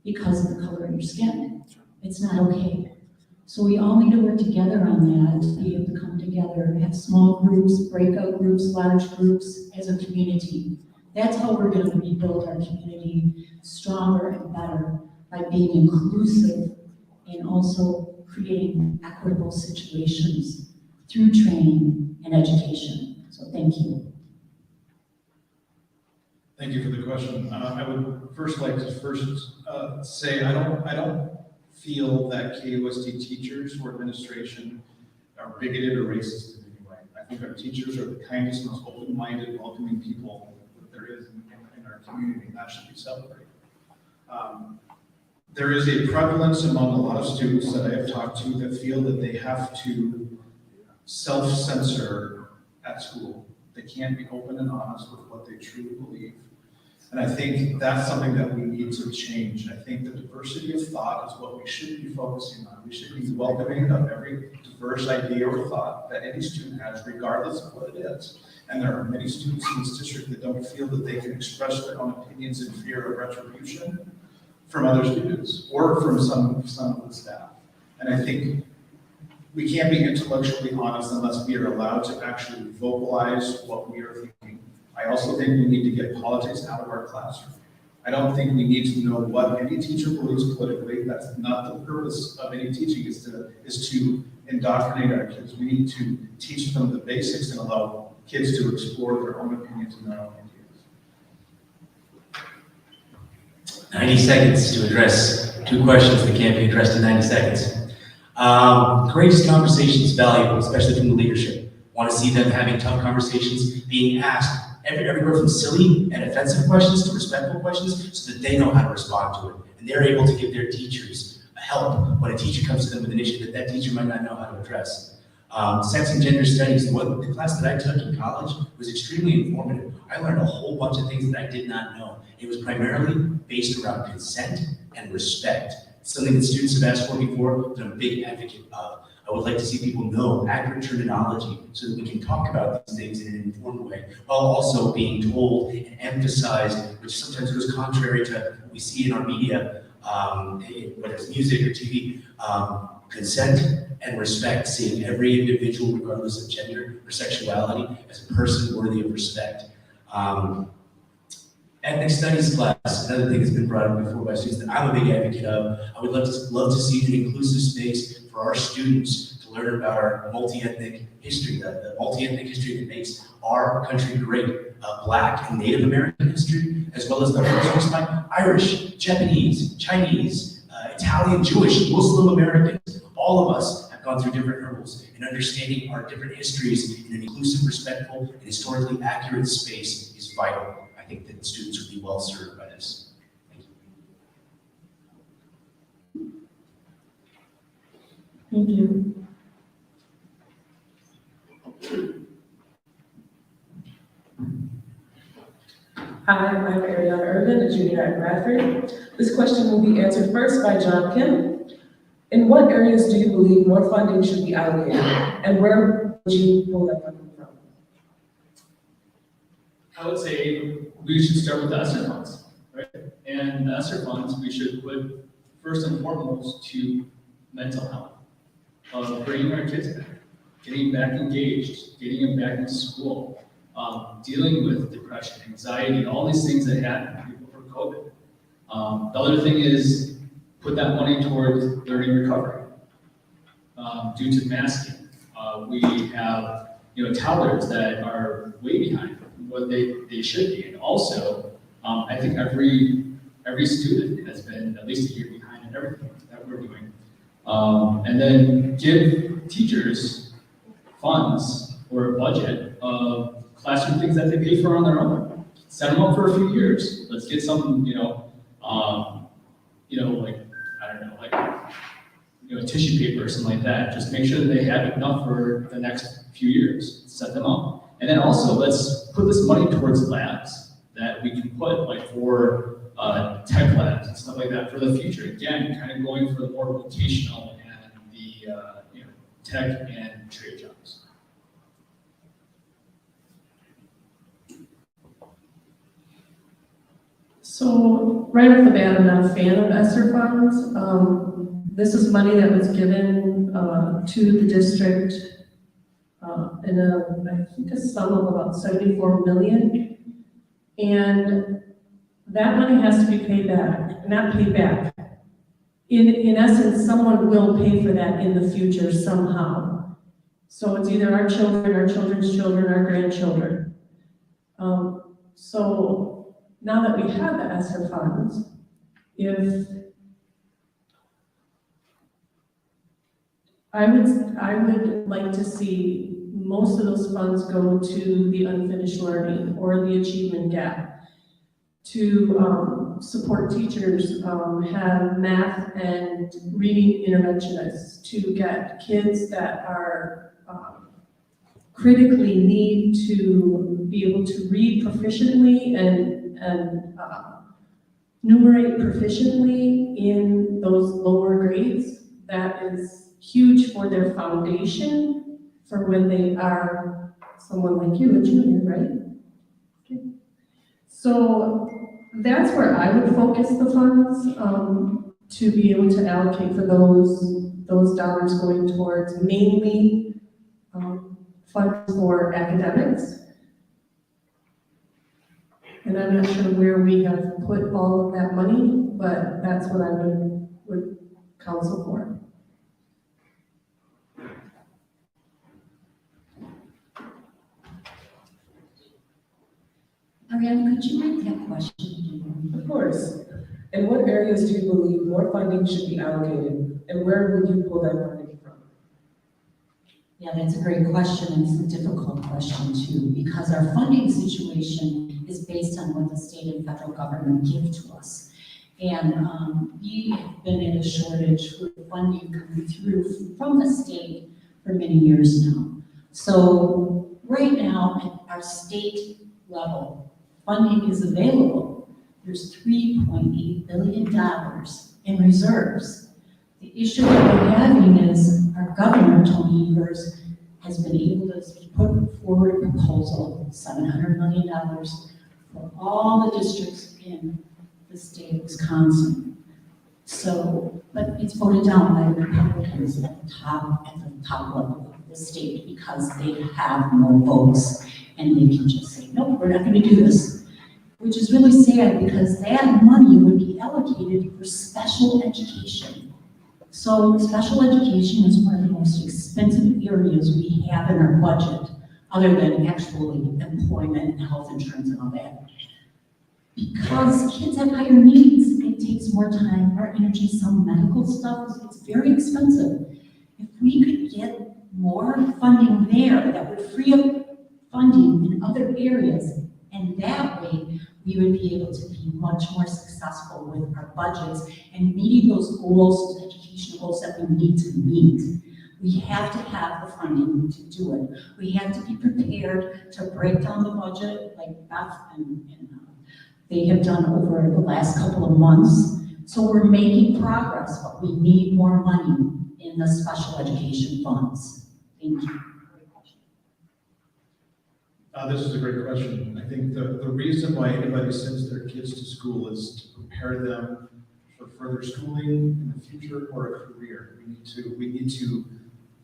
because of the color of your skin. It's not okay. So we all need to work together on that, be able to come together, have small groups, breakout groups, large groups as a community. That's how we're going to rebuild our community stronger and better, by being inclusive and also creating equitable situations through training and education. So thank you. Thank you for the question. I would first like to say I don't feel that KUST teachers or administration are bigoted or racist in any way. I think our teachers are the kindest, most open-minded, welcoming people that there is in our community, and that should be celebrated. There is a prevalence among a lot of students that I have talked to that feel that they have to self-censor at school. They can't be open and honest with what they truly believe. And I think that's something that we need to change. I think the diversity of thought is what we should be focusing on. We should be welcoming of every diverse idea or thought that any student has, regardless of what it is. And there are many students in this district that don't feel that they can express their own opinions in fear of retribution from other students or from some of the staff. And I think we can't be intellectually honest unless we are allowed to actually vocalize what we are thinking. I also think we need to get politics out of our classroom. I don't think we need to know what any teacher believes politically. That's not the purpose of any teaching, is to indoctrinate our kids. We need to teach them the basics and allow kids to explore their own opinions and their own ideas. 90 seconds to address 2 questions that can't be addressed in 90 seconds. Courageous conversations is valuable, especially from the leadership. Want to see them having tough conversations, being asked everywhere from silly and offensive questions to respectful questions, so that they know how to respond to it. And they're able to give their teachers help when a teacher comes to them with an issue that teacher might not know how to address. Sex and gender studies, the class that I took in college was extremely informative. I learned a whole bunch of things that I did not know. It was primarily based around consent and respect, something that students have asked for before, that I'm a big advocate of. I would like to see people know accurate terminology so that we can talk about these things in an informed way, while also being told and emphasized, which sometimes goes contrary to what we see in our media, whether it's music or TV, consent and respect, seeing every individual, regardless of gender or sexuality, as a person worthy of respect. Ethnic studies class, another thing that's been brought up before by students that I'm a big advocate of. I would love to see an inclusive space for our students to learn about our multi-ethnic history, the multi-ethnic history that makes our country great, Black and Native American history, as well as the history by Irish, Japanese, Chinese, Italian, Jewish, Muslim Americans. All of us have gone through different hurdles, and understanding our different histories in an inclusive, respectful, and historically accurate space is vital. I think that students would be well served by this. Thank you. Thank you. Hi, I'm Ariana Irvin, a junior at Bradford. This question will be answered first by John Kim. In what areas do you believe more funding should be allocated, and where would you pull that funding from? I would say we should start with the ESSER funds, right? And the ESSER funds, we should put first and foremost to mental health, bringing our kids back, getting back engaged, getting them back into school, dealing with depression, anxiety, all these things that happened before COVID. The other thing is put that money towards learning recovery. Due to masking, we have toddlers that are way behind what they should be, and also I think every student has been at least a year behind in everything that we're doing. And then give teachers funds or a budget of classroom things that they pay for on their own. Set them up for a few years. Let's get some, tissue paper or something like that. Just make sure that they have enough for the next few years. Set them up. And then also let's put this money towards labs that we can put for tech labs and stuff like that for the future. Again, kind of going for the more vocational and the tech and trade jobs. So right off the bat, I'm not a fan of ESSER funds. This is money that was given to the district in I think a sum of about 74 million. And that money has to be paid back, not paid back. In essence, someone will pay for that in the future somehow. So it's either our children, our children's children, our grandchildren. So now that we have the ESSER funds, I would like to see most of those funds go to the unfinished learning or the achievement gap, to support teachers, have math and reading interventionists, to get kids that are critically need to be able to read proficiently and numerate proficiently in those lower grades. That is huge for their foundation for when they are someone like you, a junior, right? Okay. So that's where I would focus the funds, to be able to allocate for those dollars going towards mainly funds for academics. And I'm not sure where we have put all of that money, but that's what I would counsel for. Ariana, could you repeat that question? Of course. In what areas do you believe more funding should be allocated, and where would you pull that funding from? Yeah, that's a great question, and it's a difficult question too, because our funding situation is based on what the state and federal government give to us. And we have been in a shortage with funding coming through from the state for many years now. So right now, at our state level, funding is available. There's $3.8 billion in reserves. The issue that we're having is our governor, Tony Evers, has been able to put forward a proposal, $700 million for all the districts in the state of Wisconsin. So, but it's voted down by the Republicans at the top level of the state because they have more votes and they can just say, nope, we're not going to do this. Which is really sad because that money would be allocated for special education. So special education is one of the most expensive areas we have in our budget, other than actually employment and health insurance and all that. Because kids have higher needs, it takes more time, more energy, some medical stuff, it's very expensive. If we could get more funding there, that would free up funding in other areas, and that way we would be able to be much more successful with our budgets and meeting those goals, educational goals that we need to meet. We have to have the funding to do it. We have to be prepared to break down the budget like Beth and they have done over the last couple of months. So we're making progress, but we need more money in the special education funds. Thank you. This is a great question. I think the reason why anybody sends their kids to school is to prepare them for further schooling in the future or a career. We need to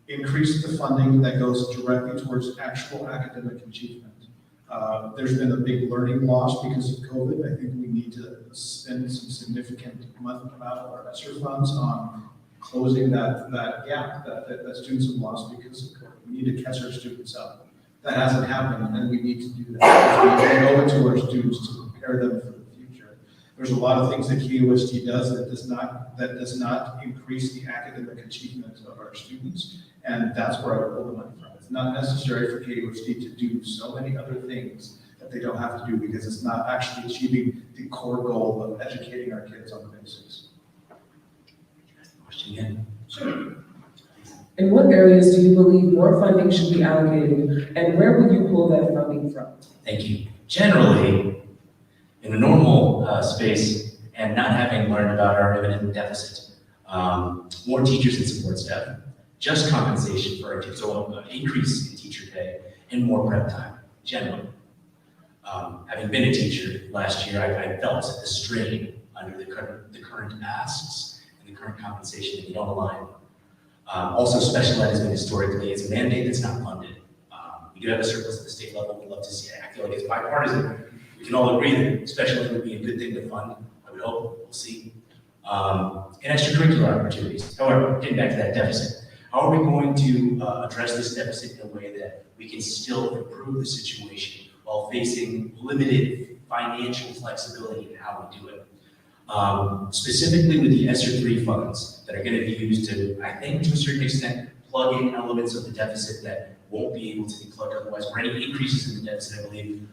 increase the funding that goes directly towards actual academic achievement. There's been a big learning loss because of COVID. I think we need to spend some significant amount of our ESSER funds on closing that gap that students have lost because of COVID. We need to catch our students up. That hasn't happened, and we need to do that. We need to go into our students to prepare them for the future. There's a lot of things that KUST does that does not increase the academic achievement of our students, and that's where I pull the money from. It's not necessary for KUST to do so many other things that they don't have to do because it's not actually achieving the core goal of educating our kids on the basics. Question again? Sure. In what areas do you believe more funding should be allocated, and where would you pull that funding from? Thank you. Generally, in a normal space and not having learned about our imminent deficit, more teachers and support staff, just compensation for our teachers, so an increase in teacher pay and more prep time, generally. Having been a teacher last year, I felt the strain under the current asks and the current compensation that you don't align. Also, special ed has been historically, it's a mandate that's not funded. We do have a surplus at the state level, we'd love to see it. I feel like it's bipartisan. We can all agree that special ed would be a good thing to fund, I would hope, we'll see. And extracurricular opportunities. However, getting back to that deficit, how are we going to address this deficit in a way that we can still improve the situation while facing limited financial flexibility in how we do it? Specifically with the ESSER 3 funds that are going to be used to, I think to a certain extent, plug in elements of the deficit that won't be able to be plugged otherwise, or any increases in the deficit, I believe,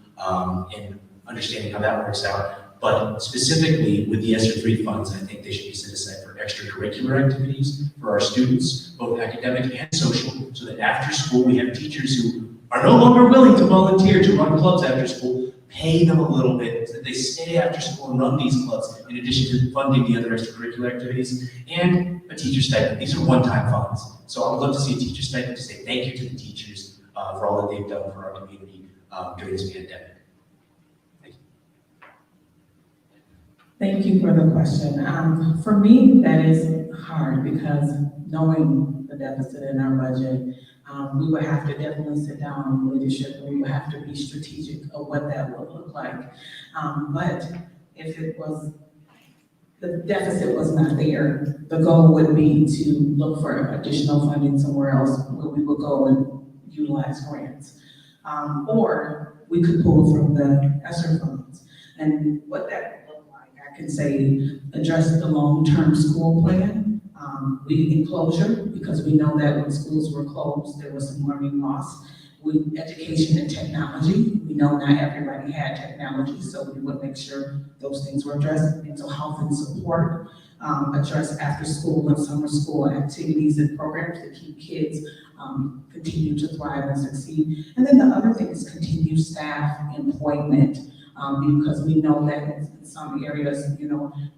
in understanding how that works out. But specifically with the ESSER 3 funds, I think they should be set aside for extracurricular activities for our students, both academic and social, so that after school we have teachers who are no longer willing to volunteer to run clubs after school, pay them a little bit so that they stay after school and run these clubs in addition to funding the other extracurricular activities, and a teacher stipend. These are one-time funds. So I would love to see a teacher stipend to say thank you to the teachers for all that they've done for our community during this pandemic. Thank you. Thank you for the question. For me, that is hard because knowing the deficit in our budget, we would have to definitely sit down with leadership and we would have to be strategic of what that would look like. But if the deficit was not there, the goal would be to look for additional funding somewhere else where we would go and utilize grants. Or we could pull from the ESSER funds. And what that would look like, I can say, address the long-term school plan. We enclosure, because we know that when schools were closed, there was some learning loss. With education and technology, we know not everybody had technology, so we would make sure those things were addressed. Mental health and support, address after school and summer school activities and programs that keep kids continue to thrive and succeed. And then the other thing is continued staff employment, because we know that in some areas,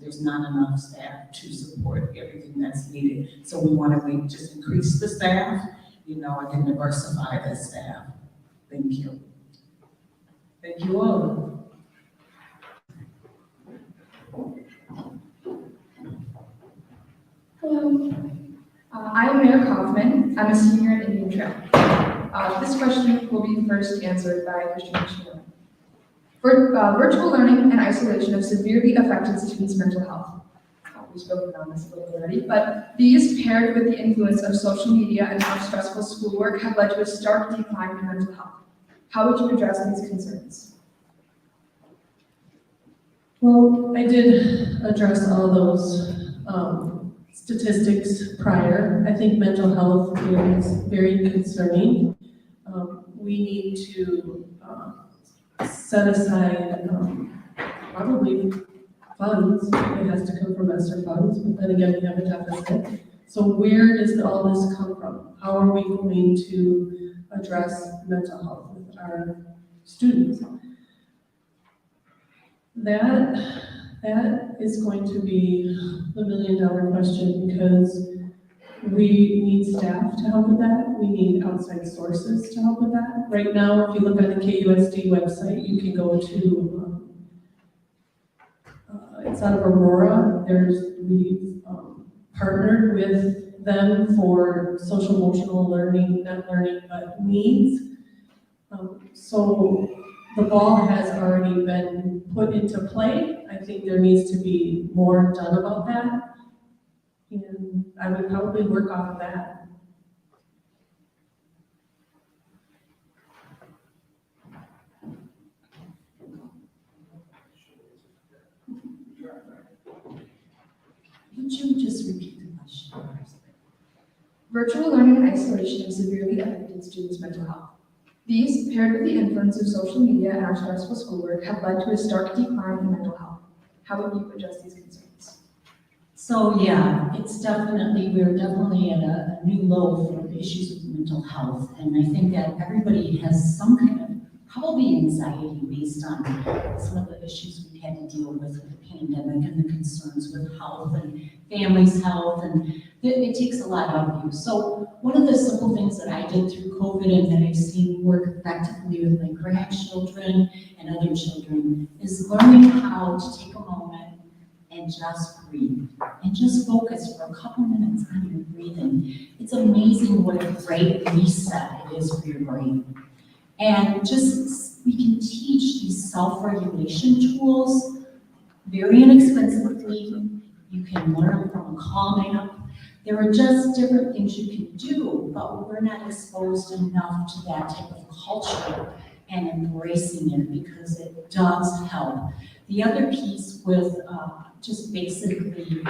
there's not enough staff to support everything that's needed. So we want to just increase the staff, and then diversify the staff. Thank you. Thank you all. Hello, I'm Mayor Kaufman. I'm a senior at Indian Trail. This question will be first answered by Christina Schmidt. Virtual learning and isolation have severely affected students' mental health. We've spoken on this a little already, but these paired with the influence of social media and more stressful schoolwork have led to a stark decline in mental health. How would you address these concerns? Well, I did address all those statistics prior. I think mental health is very concerning. We need to set aside probably funds. It has to come from ESSER funds, but then again, we have a deficit. So where does all this come from? How are we going to address mental health with our students? That is going to be the million-dollar question, because we need staff to help with that. We need outside sources to help with that. Right now, if you look at the KUSD website, you can go to, it's out of Aurora. We've partnered with them for social emotional learning, not learning, but needs. So the ball has already been put into play. I think there needs to be more done about that. And I would probably work off of that. Would you just repeat the question? Virtual learning and isolation have severely affected students' mental health. These, paired with the influence of social media and our stressful schoolwork, have led to a stark decline in mental health. How would you address these concerns? So yeah, we're definitely at a new low for issues with mental health. And I think that everybody has some kind of probably anxiety based on some of the issues we've had to deal with the pandemic and the concerns with health and families' health, and it takes a lot out of you. So one of the simple things that I did through COVID and that I've seen work effectively with my grandchildren and other children is learning how to take a moment and just breathe and just focus for a couple minutes on your breathing. It's amazing what a great reset it is for your brain. And we can teach these self-regulation tools very inexpensively. You can learn them from a Calm app. There are just different things you can do, but we're not exposed enough to that type of culture and embracing it, because it does help. The other piece with just basically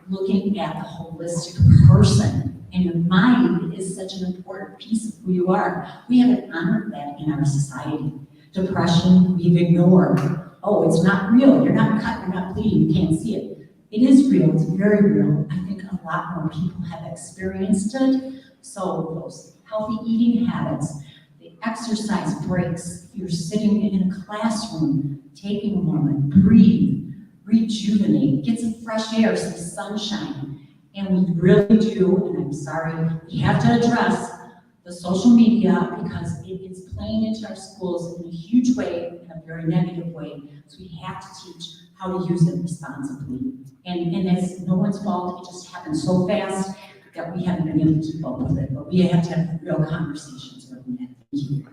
looking at the holistic person, and your mind is such an important piece of who you are. We haven't honored that in our society. Depression, we've ignored. Oh, it's not real. You're not cut, you're not bleeding, you can't see it. It is real, it's very real. I think a lot more people have experienced it. So those healthy eating habits, the exercise breaks, if you're sitting in a classroom, taking a moment, breathe, rejuvenate, get some fresh air, some sunshine. And we really do, and I'm sorry, we have to address the social media, because it is playing into our schools in a huge way, in a very negative way. So we have to teach how to use it responsibly. And it's no one's fault, it just happens so fast that we haven't been able to keep up with it. But we have to have real conversations around that. Thank you.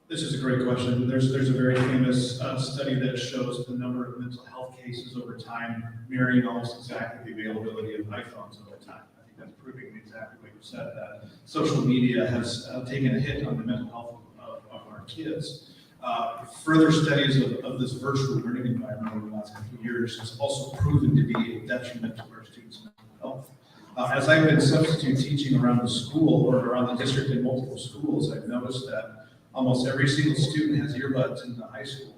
This is a great question. There's a very famous study that shows the number of mental health cases over time mirroring almost exactly the availability of iPhones over time. I think that's proving exactly what you said, that social media has taken a hit on the mental health of our kids. Further studies of this virtual learning environment over the last couple of years has also proven to be a detriment to our students' mental health. As I've been substitute teaching around the school or around the district in multiple schools, I've noticed that almost every single student has earbuds in the high school,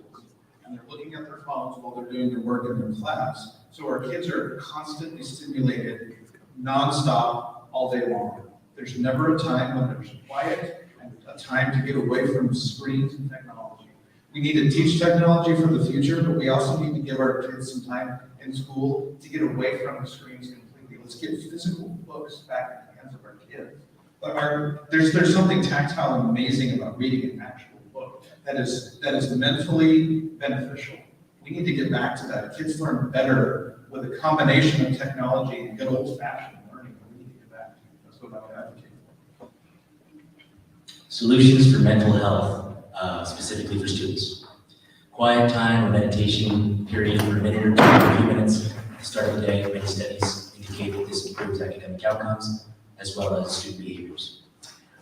and they're looking at at their phones while they're doing their work in their class. So our kids are constantly stimulated, nonstop, all day long. There's never a time when there's quiet and a time to get away from screens and technology. We need to teach technology for the future, but we also need to give our kids some time in school to get away from the screens completely. Let's get physical books back in the hands of our kids. But there's something tactile and amazing about reading an actual book that is mentally beneficial. We need to get back to that. Kids learn better with a combination of technology and good old-fashioned learning. We need to get back to. That's what I would advocate for. Solutions for mental health, specifically for students. Quiet time or meditation period for a minute or two, a few minutes at the start of the day. Many studies indicate that this improves academic outcomes as well as student behaviors.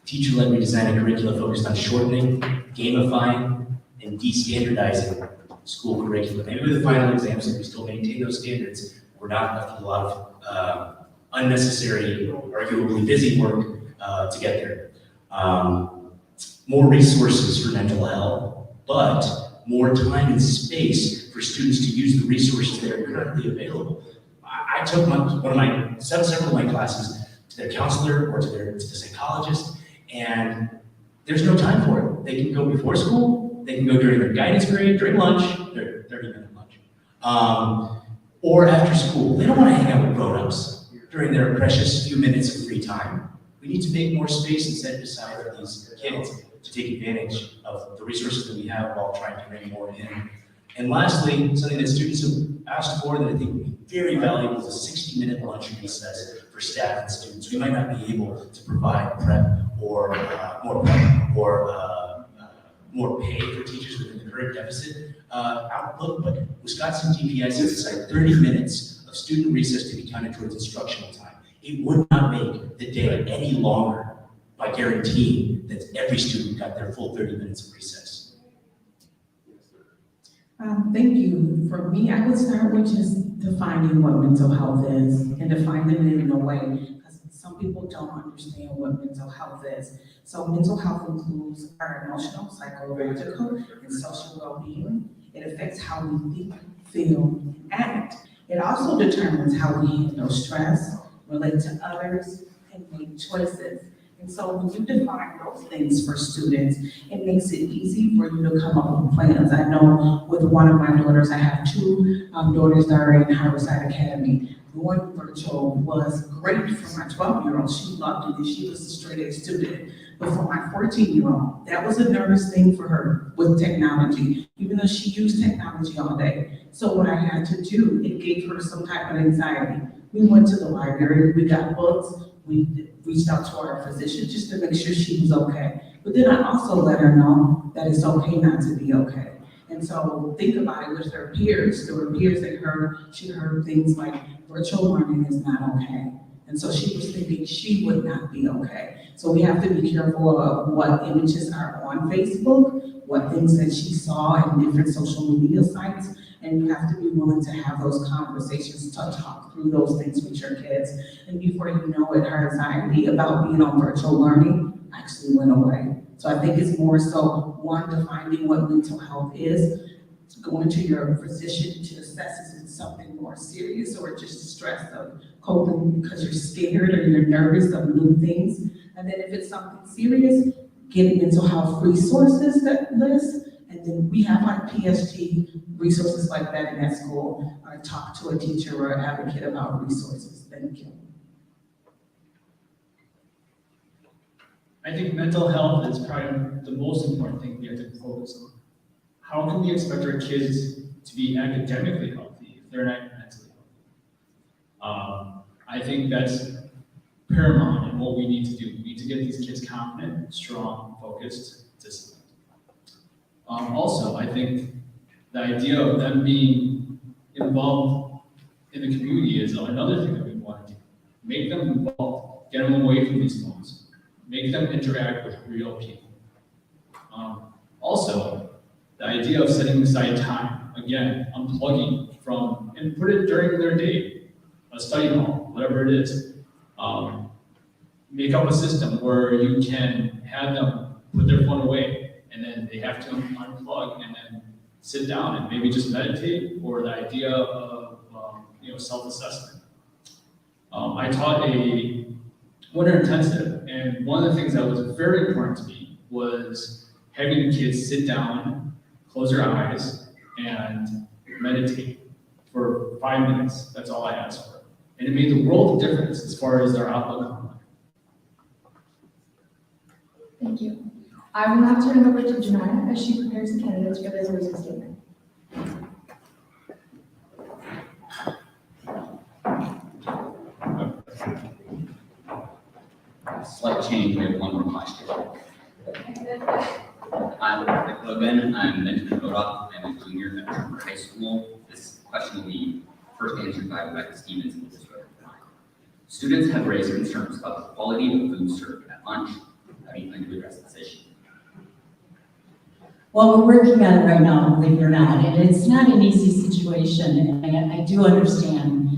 Teacher-led redesign a curricula focused on shortening, gamifying, and de-standardizing school curriculum. Maybe with the final exams, if we still maintain those standards, we're not a lot of unnecessary, arguably busy work to get there. More resources for mental health, but more time and space for students to use the resources that are currently available. I took several of my classes to their counselor or to the psychologist, and there's no time for it. They can go before school, they can go during their guidance period, during lunch, their 30-minute lunch, or after school. They don't want to hang out with grown-ups during their precious few minutes of free time. We need to make more space and set it aside for these kids to take advantage of the resources that we have while trying to bring more in. And lastly, something that students have asked for that I think would be very valuable is a 60-minute lunch recess for staff and students. We might not be able to provide prep or more pay for teachers within the current deficit outlook, but Wisconsin DPI sets aside 30 minutes of student recess to be counted towards instructional time. It would not make the day any longer by guaranteeing that every student got their full 30 minutes of recess. Thank you. For me, I would start with just defining what mental health is and defining it in a way, because some people don't understand what mental health is. So mental health includes our emotional, psychological, and social well-being. It affects how we think, feel, and act. It also determines how we handle stress, relate to others, and make choices. And so when you define those things for students, it makes it easy for you to come up with plans. I know with one of my daughters, I have two daughters that are in Harborside Academy. Going virtual was great for my 12-year-old. She loved it, and she was a straight A student. But for my 14-year-old, that was a nervous thing for her with technology, even though she used technology all day. So what I had to do, it gave her some type of anxiety. We went to the library, we got books, we reached out to our physician just to make sure she was okay. But then I also let her know that it's okay not to be okay. And so think about it with her peers. There were peers that she heard things like virtual learning is not okay. And so she was thinking she would not be okay. So we have to be careful of what images are on Facebook, what things that she saw in different social media sites, and you have to be willing to have those conversations to talk through those things with your kids. And before you know it, her anxiety about being on virtual learning actually went away. So I think it's more so, one, defining what mental health is, going to your physician to assess is it something more serious or just stress of coping because you're scared or you're nervous of new things. And then if it's something serious, get mental health resources that list. And then we have like PSG resources like that in that school, or talk to a teacher or an advocate about resources. Thank you. I think mental health is probably the most important thing we have to focus on. How can we expect our kids to be academically healthy if they're not mentally healthy? I think that's paramount in what we need to do. We need to get these kids confident, strong, focused, disciplined. Also, I think the idea of them being involved in the community is another thing that we want to do. Make them involved, get them away from these phones, make them interact with real people. Also, the idea of setting aside time, again, unplugging from, and put it during their day, a study hall, whatever it is. Make up a system where you can have them put their phone away, and then they have to unplug and then sit down and maybe just meditate, or the idea of, self-assessment. I taught a winter intensive, and one of the things that was very important to me was having the kids sit down, close their eyes, and meditate for 5 minutes. That's all I asked for. And it made the world of difference as far as their outlook on life. Thank you. I will now turn it over to Janaya as she prepares the candidates for the resolution statement. Slight change, we have one more question. I'm Nick Logan, I'm Benjamin Rodolph, I'm a junior at Trumper High School. This question will be first answered by Rebecca Stevens in District 9. Students have raised concerns about the quality of food served at lunch. How do you plan to address this issue? Well, we're working on it right now, believe it or not, and it's not an easy situation, and I do understand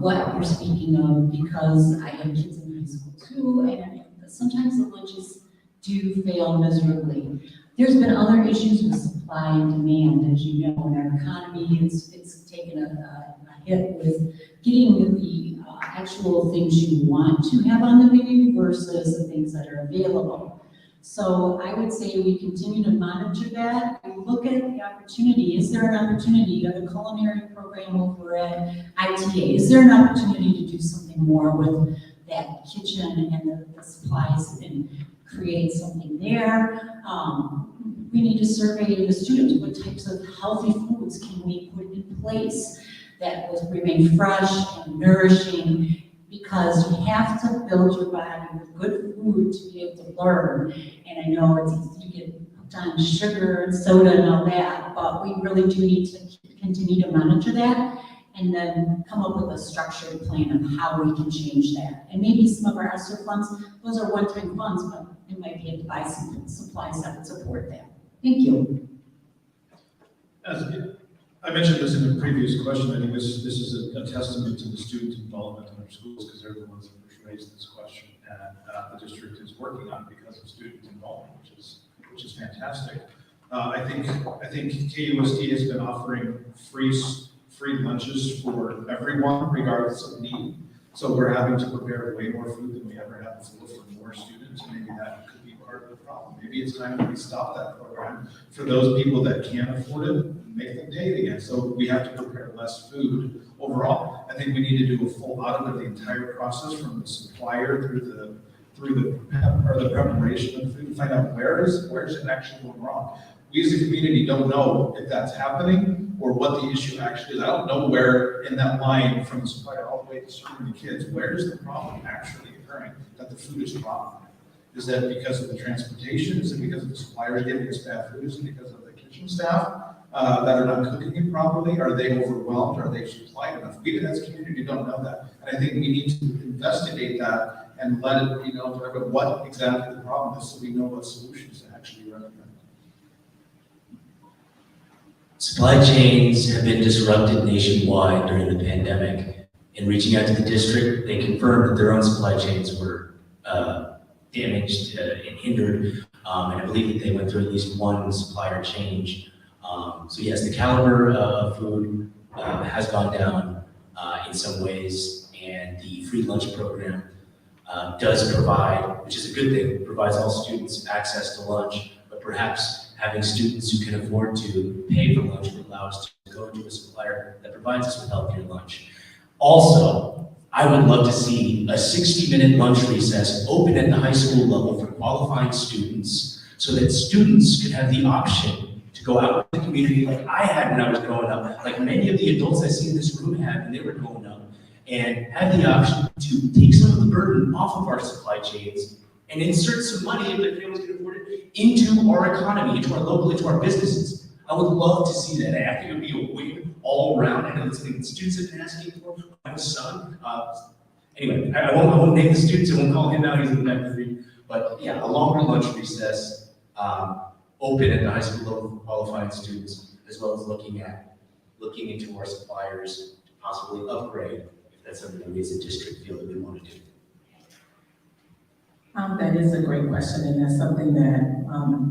what you're speaking of, because I have kids in high school too, and sometimes the lunches do fail miserably. There's been other issues with supply and demand, as you know, in our economy. It's taken a hit with getting the actual things you want to have on the menu versus the things that are available. So I would say we continue to monitor that and look at the opportunity. Is there an opportunity of the culinary program over at ITA? Is there an opportunity to do something more with that kitchen and the supplies and create something there? We need to survey the students. What types of healthy foods can we put in place that will remain fresh and nourishing? Because you have to build your body with good food to be able to learn. And I know it's easy to get hooked on sugar and soda and all that, but we really do need to continue to monitor that and then come up with a structured plan of how we can change that. And maybe some of our ESSER funds, those are one-time funds, but we might be able to buy some supplies that would support that. Thank you. As I mentioned this in the previous question, I think this is a testament to the student involvement in our schools, because they're the ones that first raised this question, and the district is working on it because of student involvement, which is fantastic. I think KUSD has been offering free lunches for everyone, regardless of need. So we're having to prepare way more food than we ever have before for more students, and maybe that could be part of the problem. Maybe it's time that we stop that program for those people that can't afford it, and make them pay it again. So we have to prepare less food overall. I think we need to do a full audit of the entire process, from the supplier through the preparation of the food, find out where's it actually going wrong. We as a community don't know if that's happening or what the issue actually is. I don't know where in that line from the supplier all the way to serving the kids, where is the problem actually occurring that the food is wrong? Is that because of the transportation? Is it because of the suppliers giving us bad food? Is it because of the kitchen staff that are not cooking it properly? Are they overwhelmed? Are they supplied enough? We as a community don't know that. And I think we need to investigate that and let it, talk about what exactly the problem is, so we know what solutions to actually recommend. Supply chains have been disrupted nationwide during the pandemic. In reaching out to the district, they confirmed that their own supply chains were damaged and hindered, and I believe that they went through at least one supplier change. So yes, the caliber of food has gone down in some ways, and the free lunch program does provide, which is a good thing, provides all students access to lunch, but perhaps having students who can afford to pay for lunch will allow us to go to a supplier that provides us with healthier lunch. Also, I would love to see a 60-minute lunch recess open at the high school level for qualifying students, so that students could have the option to go out in the community like I had when I was growing up, like many of the adults I see in this room had when they were growing up, and have the option to take some of the burden off of our supply chains and insert some money, if their families can afford it, into our economy, into our local, into our businesses. I would love to see that. I think it would be a win all around. I know it's something the students have been asking for. My son, anyway, I won't name the students. I won't call him out. He's in the next three. But yeah, a longer lunch recess, open at the high school level for qualifying students, as well as looking into our suppliers to possibly upgrade if that's something that we as a district feel that we want to do. That is a great question, and that's something that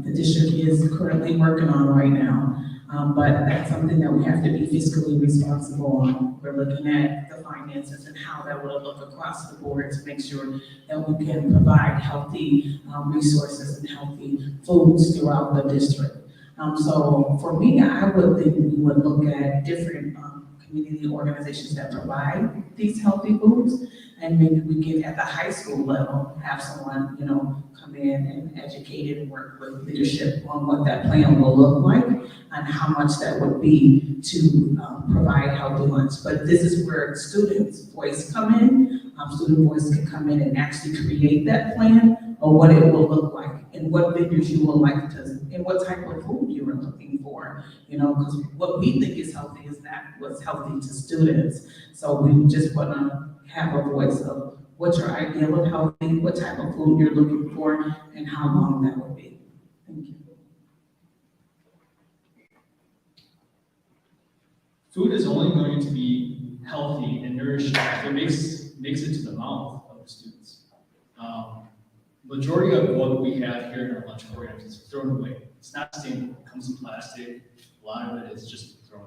the district is currently working on right now. But that's something that we have to be fiscally responsible on. We're looking at the finances and how that will look across the board to make sure that we can provide healthy resources and healthy foods throughout the district. So for me, I would think we would look at different community organizations that provide these healthy foods. And maybe we can, at the high school level, have someone, come in and educate and work with leadership on what that plan will look like and how much that would be to provide healthy lunch. But this is where students' voice come in. Student voice can come in and actually create that plan or what it will look like and what vendors you would like to, and what type of food you are looking for, because what we think is healthy is not what's healthy to students. So we just want to have a voice of what's your ideal of healthy, what type of food you're looking for, and how long that would be. Thank you. Food is only going to be healthy and nourishing if it makes it to the mouth of the students. Majority of what we have here in our lunch programs is thrown away. It's not sustainable. It comes in plastic. A lot of it is just thrown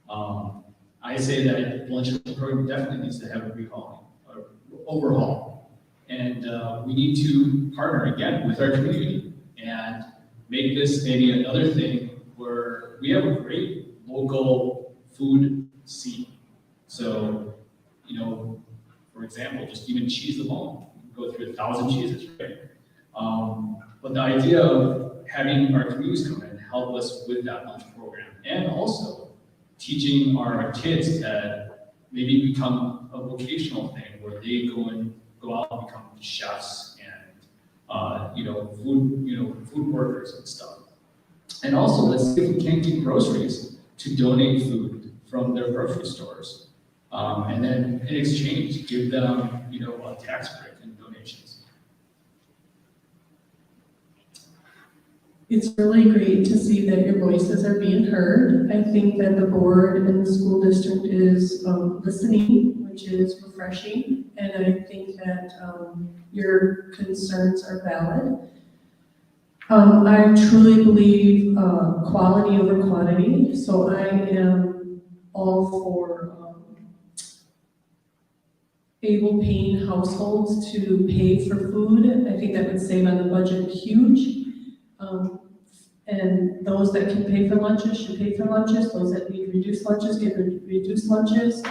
away. I say that lunch program definitely needs to have a recall or overhaul. And we need to partner again with our community and make this maybe another thing where we have a great local food scene. So, for example, just even cheese alone, go through 1,000 cheeses, right? But the idea of having our communities come in and help us with that lunch program, and also teaching our kids that maybe become a vocational thing where they go out and become chefs and food workers and stuff. And also, let's see if we can't get groceries to donate food from their grocery stores. And then in exchange, give them, a tax break and donations. It's really great to see that your voices are being heard. I think that the board and the school district is listening, which is refreshing. And I think that your concerns are valid. I truly believe quality over quantity. So I am all for able paying households to pay for food. I think that would save on the budget huge. And those that can pay for lunches should pay for lunches. Those that need reduced lunches get reduced lunches.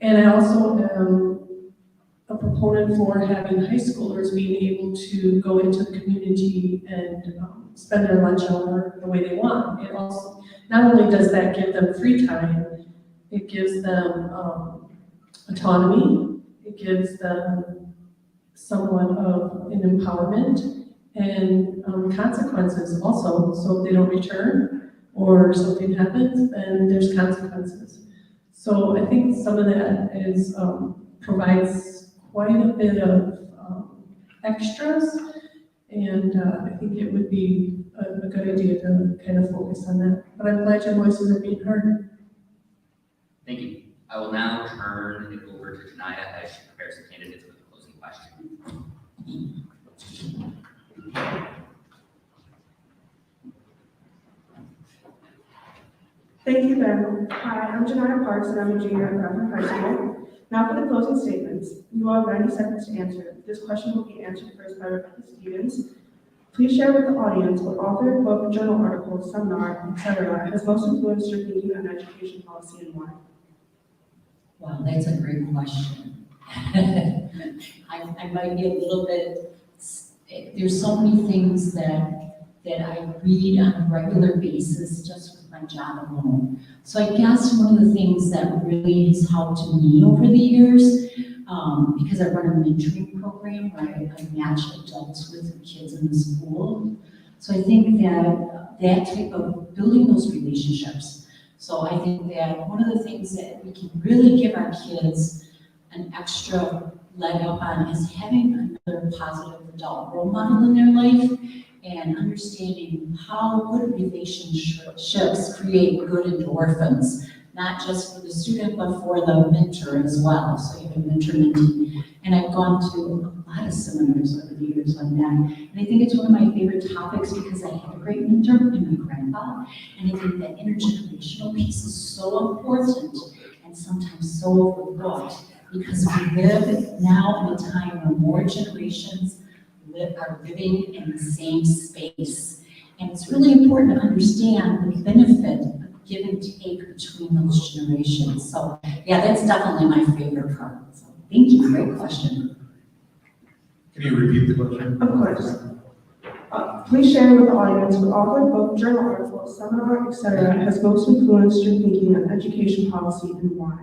And I also am a proponent for having high schoolers being able to go into the community and spend their lunch hour the way they want. It also, not only does that give them free time, it gives them autonomy. It gives them somewhat of an empowerment and consequences also. So if they don't return or something happens, then there's consequences. So I think some of that is provides quite a bit of extras, and I think it would be a good idea to kind of focus on that. But I'm glad your voices are being heard. Thank you. I will now turn it over to Janaya as she prepares the candidates for the closing question. Thank you, Ben. Hi, I'm Janaya Parks, and I'm a junior at Bradford High School. Now for the closing statements. You all have 90 seconds to answer. This question will be answered first by Rebecca Stevens. Please share with the audience what author, book, journal article, seminar, etc. has most influenced your thinking on education policy and why. Wow, that's a great question. I might be a little bit, there's so many things that I read on a regular basis just with my job alone. So I guess one of the things that really has helped me over the years, because I run a mentoring program where I match adults with kids in the school. So I think that type of building those relationships. So I think that one of the things that we can really give our kids an extra leg up on is having another positive adult role model in their life and understanding how good relationships create good endorphins, not just for the student, but for the mentor as well. So you have a mentor mentee. And I've gone to a lot of seminars over the years on that. And I think it's one of my favorite topics because I have a great mentor in my grandpa. And I think that intergenerational piece is so important and sometimes so overlooked because we live now in a time where more generations are living in the same space. And it's really important to understand the benefit of give and take between those generations. So yeah, that's definitely my favorite part. So thank you, great question. Can you repeat the question? Of course. Please share with the audience what author, book, journal article, seminar, etc. has most influenced your thinking on education policy and why?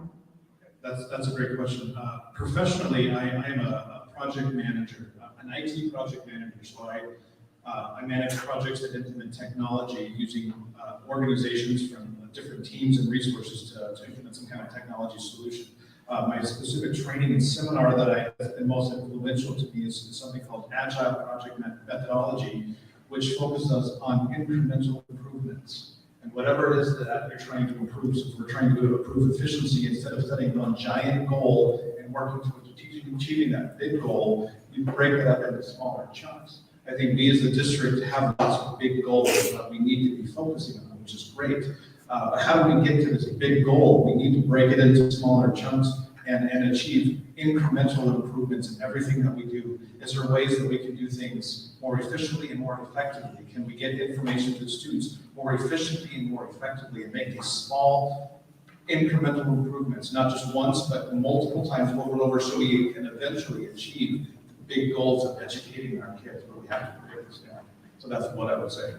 That's a great question. Professionally, I am a project manager, an IT project manager. So I manage projects that implement technology using organizations from different teams and resources to implement some kind of technology solution. My specific training and seminar that has been most influential to me is something called Agile Project Methodology, which focuses on incremental improvements. And whatever it is that you're trying to improve, so if we're trying to improve efficiency, instead of setting one giant goal and working towards achieving that big goal, you break it up into smaller chunks. I think we as a district have lots of big goals that we need to be focusing on, which is great. But how do we get to this big goal? We need to break it into smaller chunks and achieve incremental improvements in everything that we do. Is there ways that we can do things more efficiently and more effectively? Can we get information to the students more efficiently and more effectively and make these small incremental improvements, not just once, but multiple times over and over, so we can eventually achieve the big goals of educating our kids, but we have to break this down. So that's what I would say.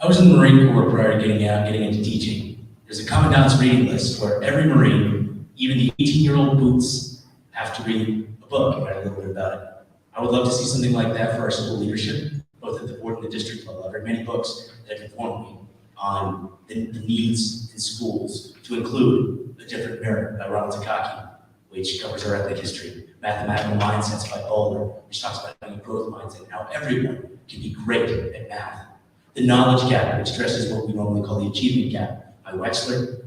I was in the Marine Corps prior to getting into teaching. There's a commandant's reading list where every Marine, even the 18-year-old boots, have to read a book and write a little bit about it. I would love to see something like that for our school leadership, both at the board and the district level. I've read many books that have informed me on the needs in schools, to include A Different Mirror by Ronald Takaki, which covers our ethnic history, Mathematical Mindsets by Bowler, which talks about having a growth mindset, and how everyone can be great at math. The Knowledge Gap, which addresses what we normally call the achievement gap, by Wexler.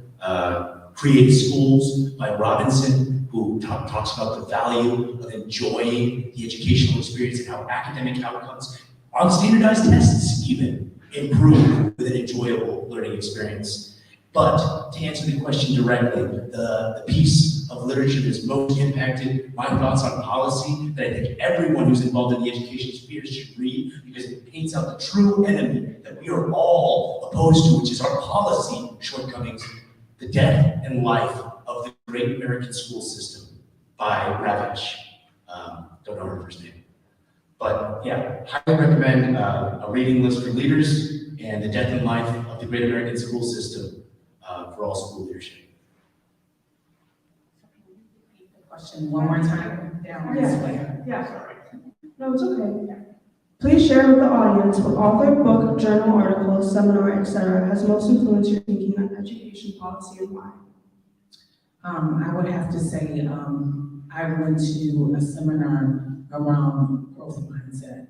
Create Schools by Robinson, who talks about the value of enjoying the educational experience and how academic outcomes on standardized tests even improve with an enjoyable learning experience. But to answer the question directly, the piece of literature that's most impacted my thoughts on policy that I think everyone who's involved in the education sphere should read, because it paints out the true enemy that we are all opposed to, which is our policy shortcomings, The Death and Life of the Great American School System by Ravitch. Don't know her first name. But yeah, highly recommend a reading list for leaders and The Death and Life of the Great American School System for all school leadership. Question one more time, down this way. Yeah. No, it's okay. Please share with the audience what author, book, journal, article, seminar, etc. has most influenced your thinking on education policy and why? I would have to say, I went to a seminar around growth mindset.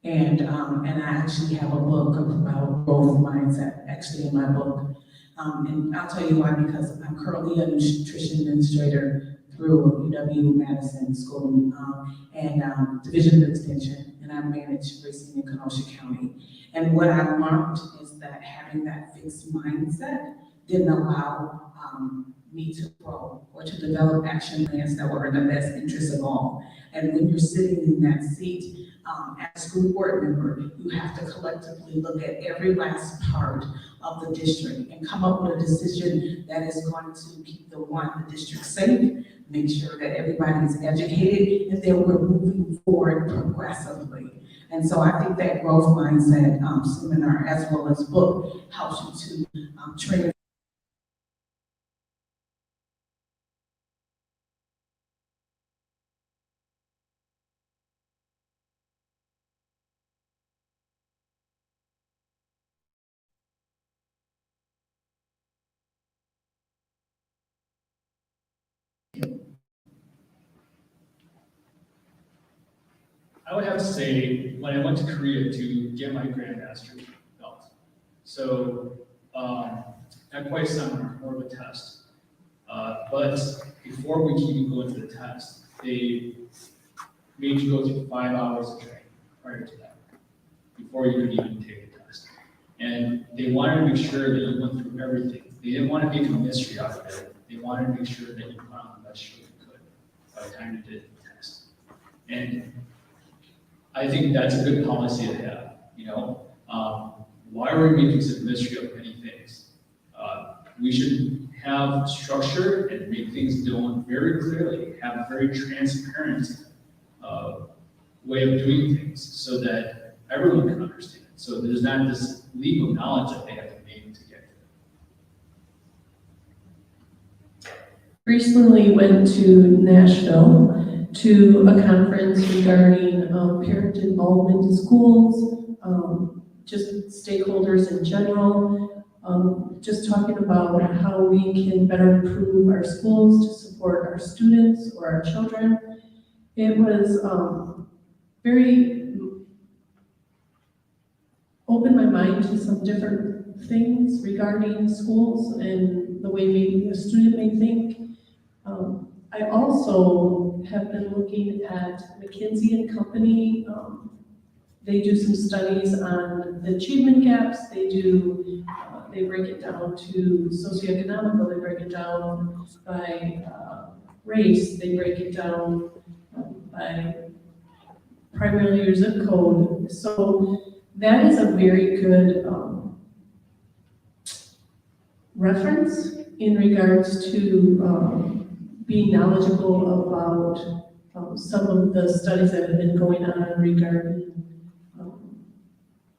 And I actually have a book about growth mindset, actually in my book. And I'll tell you why, because I'm currently a nutrition administrator through UW-Madison School and Division of Extension, and I manage Racine and Kenosha County. And what I learned is that having that fixed mindset didn't allow me to grow or to develop action plans that were in the best interest of all. And when you're sitting in that seat as a school board member, you have to collectively look at every last part of the district and come up with a decision that is going to keep the district safe, make sure that everybody is educated, and then we're moving forward progressively. And so I think that growth mindset seminar as well as book helps you to train. I would have to say, when I went to Korea to get my Grandmaster belt. So not quite a seminar, more of a test. But before we can even go into the test, they made you go through 5 hours of training prior to that, before you could even take the test. And they wanted to make sure that you went through everything. They didn't want to make a mystery out of it. They wanted to make sure that you put on the best show you could by the time you did the test. And I think that's a good policy to have, you know? Why are we making such a mystery of many things? We should have structure and make things known very clearly, have a very transparent way of doing things so that everyone can understand. So there's not this leap of knowledge that they have to make to get there. Recently went to Nashville to a conference regarding parent involvement in schools, just stakeholders in general, just talking about how we can better improve our schools to support our students or our children. It was very opened my mind to some different things regarding schools and the way maybe a student may think. I also have been looking at McKinsey & Company. They do some studies on the achievement gaps. They break it down to socioeconomical, they break it down by race, they break it down by primarily your zip code. So that is a very good reference in regards to being knowledgeable about some of the studies that have been going on regarding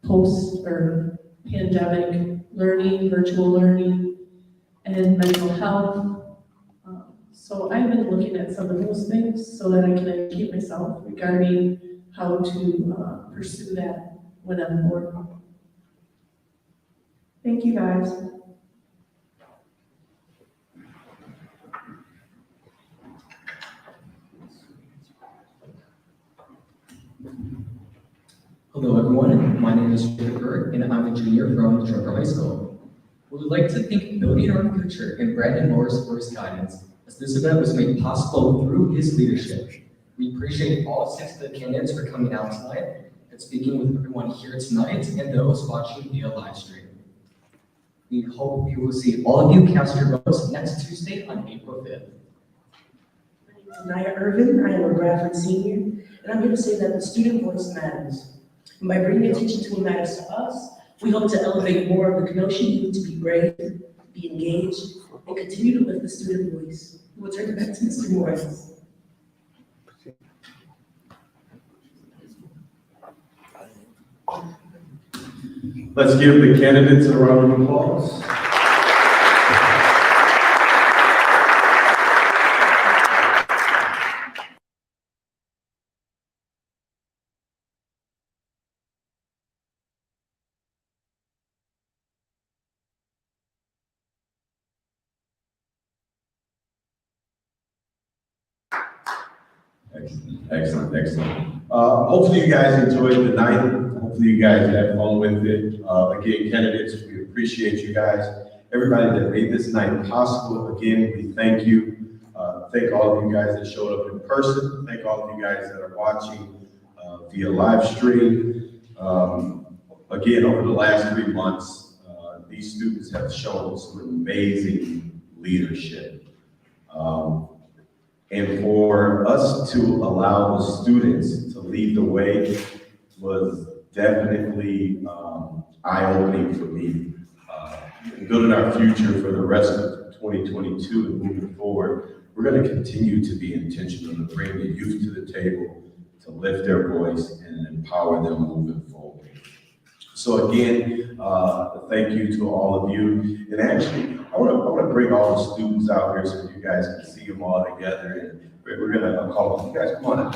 post or pandemic learning, virtual learning, and mental health. So I've been looking at some of those things so that I can educate myself regarding how to pursue that when I'm bored. Thank you, guys. Hello, everyone. My name is Jacob Berg, and I'm a junior from Trevor High School. We would like to thank Building Our Future and Brandon Morris for his guidance, as this event was made possible through his leadership. We appreciate all 6 of the candidates for coming out tonight and speaking with everyone here tonight and those watching via live stream. We hope you will see all of you cast your votes next Tuesday on April 5th. Naya Irvin, I am a Bradford senior, and I'm here to say that the student voice matters. And by bringing attention to what matters to us, we hope to elevate more of the Kenosha youth to be brave, be engaged, and continue to lift the student voice. We'll turn it back to Mr. Morris. Let's give the candidates a round of applause. Excellent. Hopefully you guys enjoyed the night. Hopefully you guys had fun with it. Again, candidates, we appreciate you guys. Everybody that made this night possible, again, we thank you. Thank all of you guys that showed up in person. Thank all of you guys that are watching via live stream. Again, over the last 3 months, these students have shown some amazing leadership. And for us to allow the students to lead the way was definitely eye-opening for me. Building our future for the rest of 2022 and moving forward, we're going to continue to be intentional to bring the youth to the table, to lift their voice and empower them moving forward. So again, thank you to all of you. And actually, I want to bring all the students out here so you guys can see them all together. And we're going to call them. You guys, come on.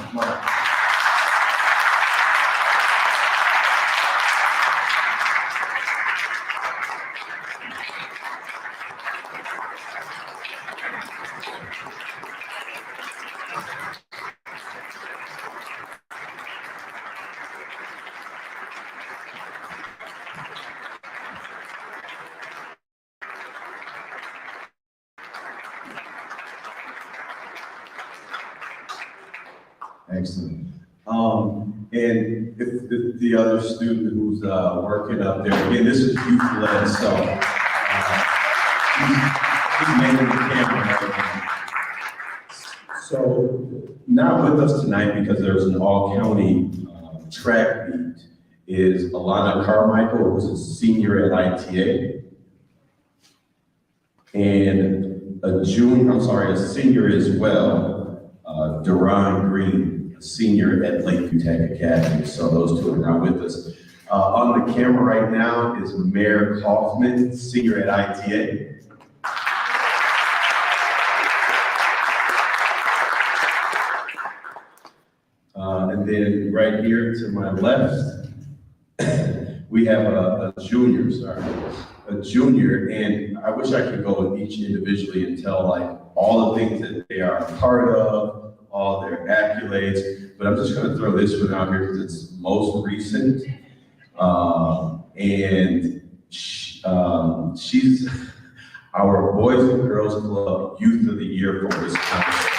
Excellent. And if the other student who's working up there, again, this is youth-led, so he's manning the camera. So not with us tonight because there's an all-county track meet is Alana Carmichael, who's a senior at ITA. And a senior as well, Duran Green, a senior at Lakeview Tech Academy. So those two are now with us. On the camera right now is Mayor Kaufman, senior at ITA. And then right here to my left, we have a junior, and I wish I could go with each individually and tell like all the things that they are a part of, all their accolades, but I'm just gonna throw this one out here because it's most recent. She's our Boys and Girls Club Youth of the Year for Wisconsin.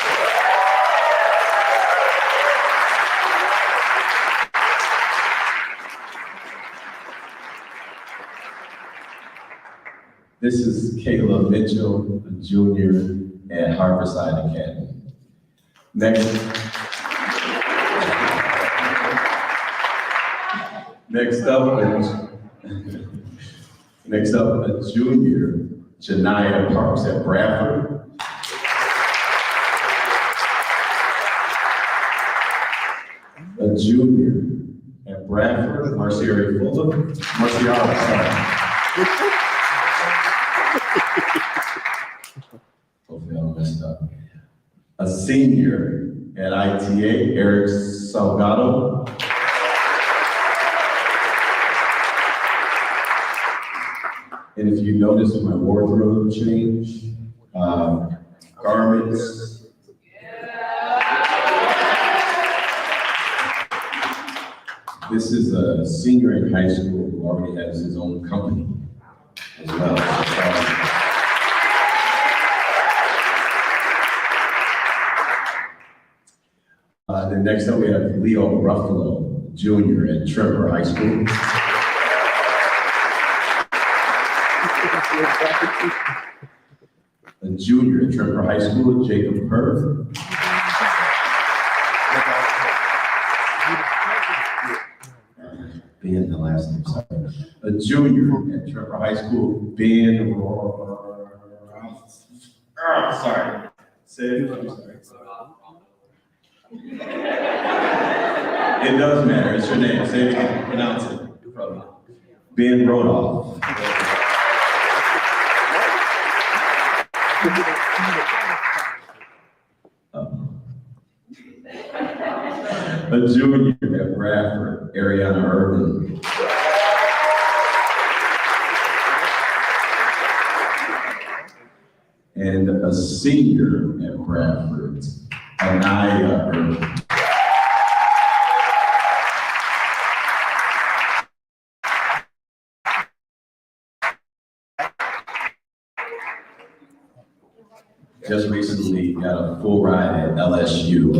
This is Kayla Mitchell, a junior at Harborside Academy. Next up, a junior, Janiyah Parks at Bradford. A junior at Bradford, Marciara Fuller. Hopefully I don't mess up. A senior at ITA, Eric Salgado. And if you notice my wardrobe change, garments. This is a senior in high school who already has his own company as well. Then next up we have Leo Ruffalo, junior at Tremper High School. A junior at Tremper High School, Jacob Perth. Ben, the last name, sorry. A junior at Tremper High School, Ben sorry. Say it, I'm sorry. It does matter, it's your name, say it again, pronounce it. Ben Rodoff. A junior at Bradford, Ariana Irvin. And a senior at Bradford, Anaya Irvin. Just recently got a full ride at LSU.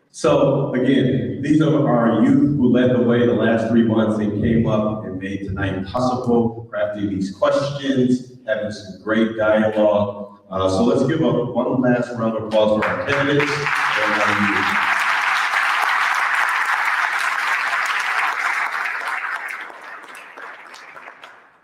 So again, these are our youth who led the way the last 3 months and came up and made tonight possible, crafting these questions, having some great dialogue. So let's give one last round of applause for our candidates.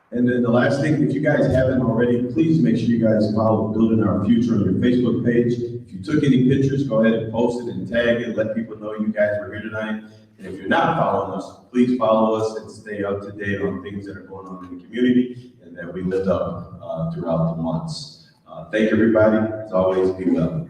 And then the last thing, if you guys haven't already, please make sure you guys follow Building Our Future on your Facebook page. If you took any pictures, go ahead and post it and tag it, let people know you guys were here tonight. And if you're not following us, please follow us and stay up to date on things that are going on in the community and that we lift up throughout the months. Thank you, everybody. As always, be well.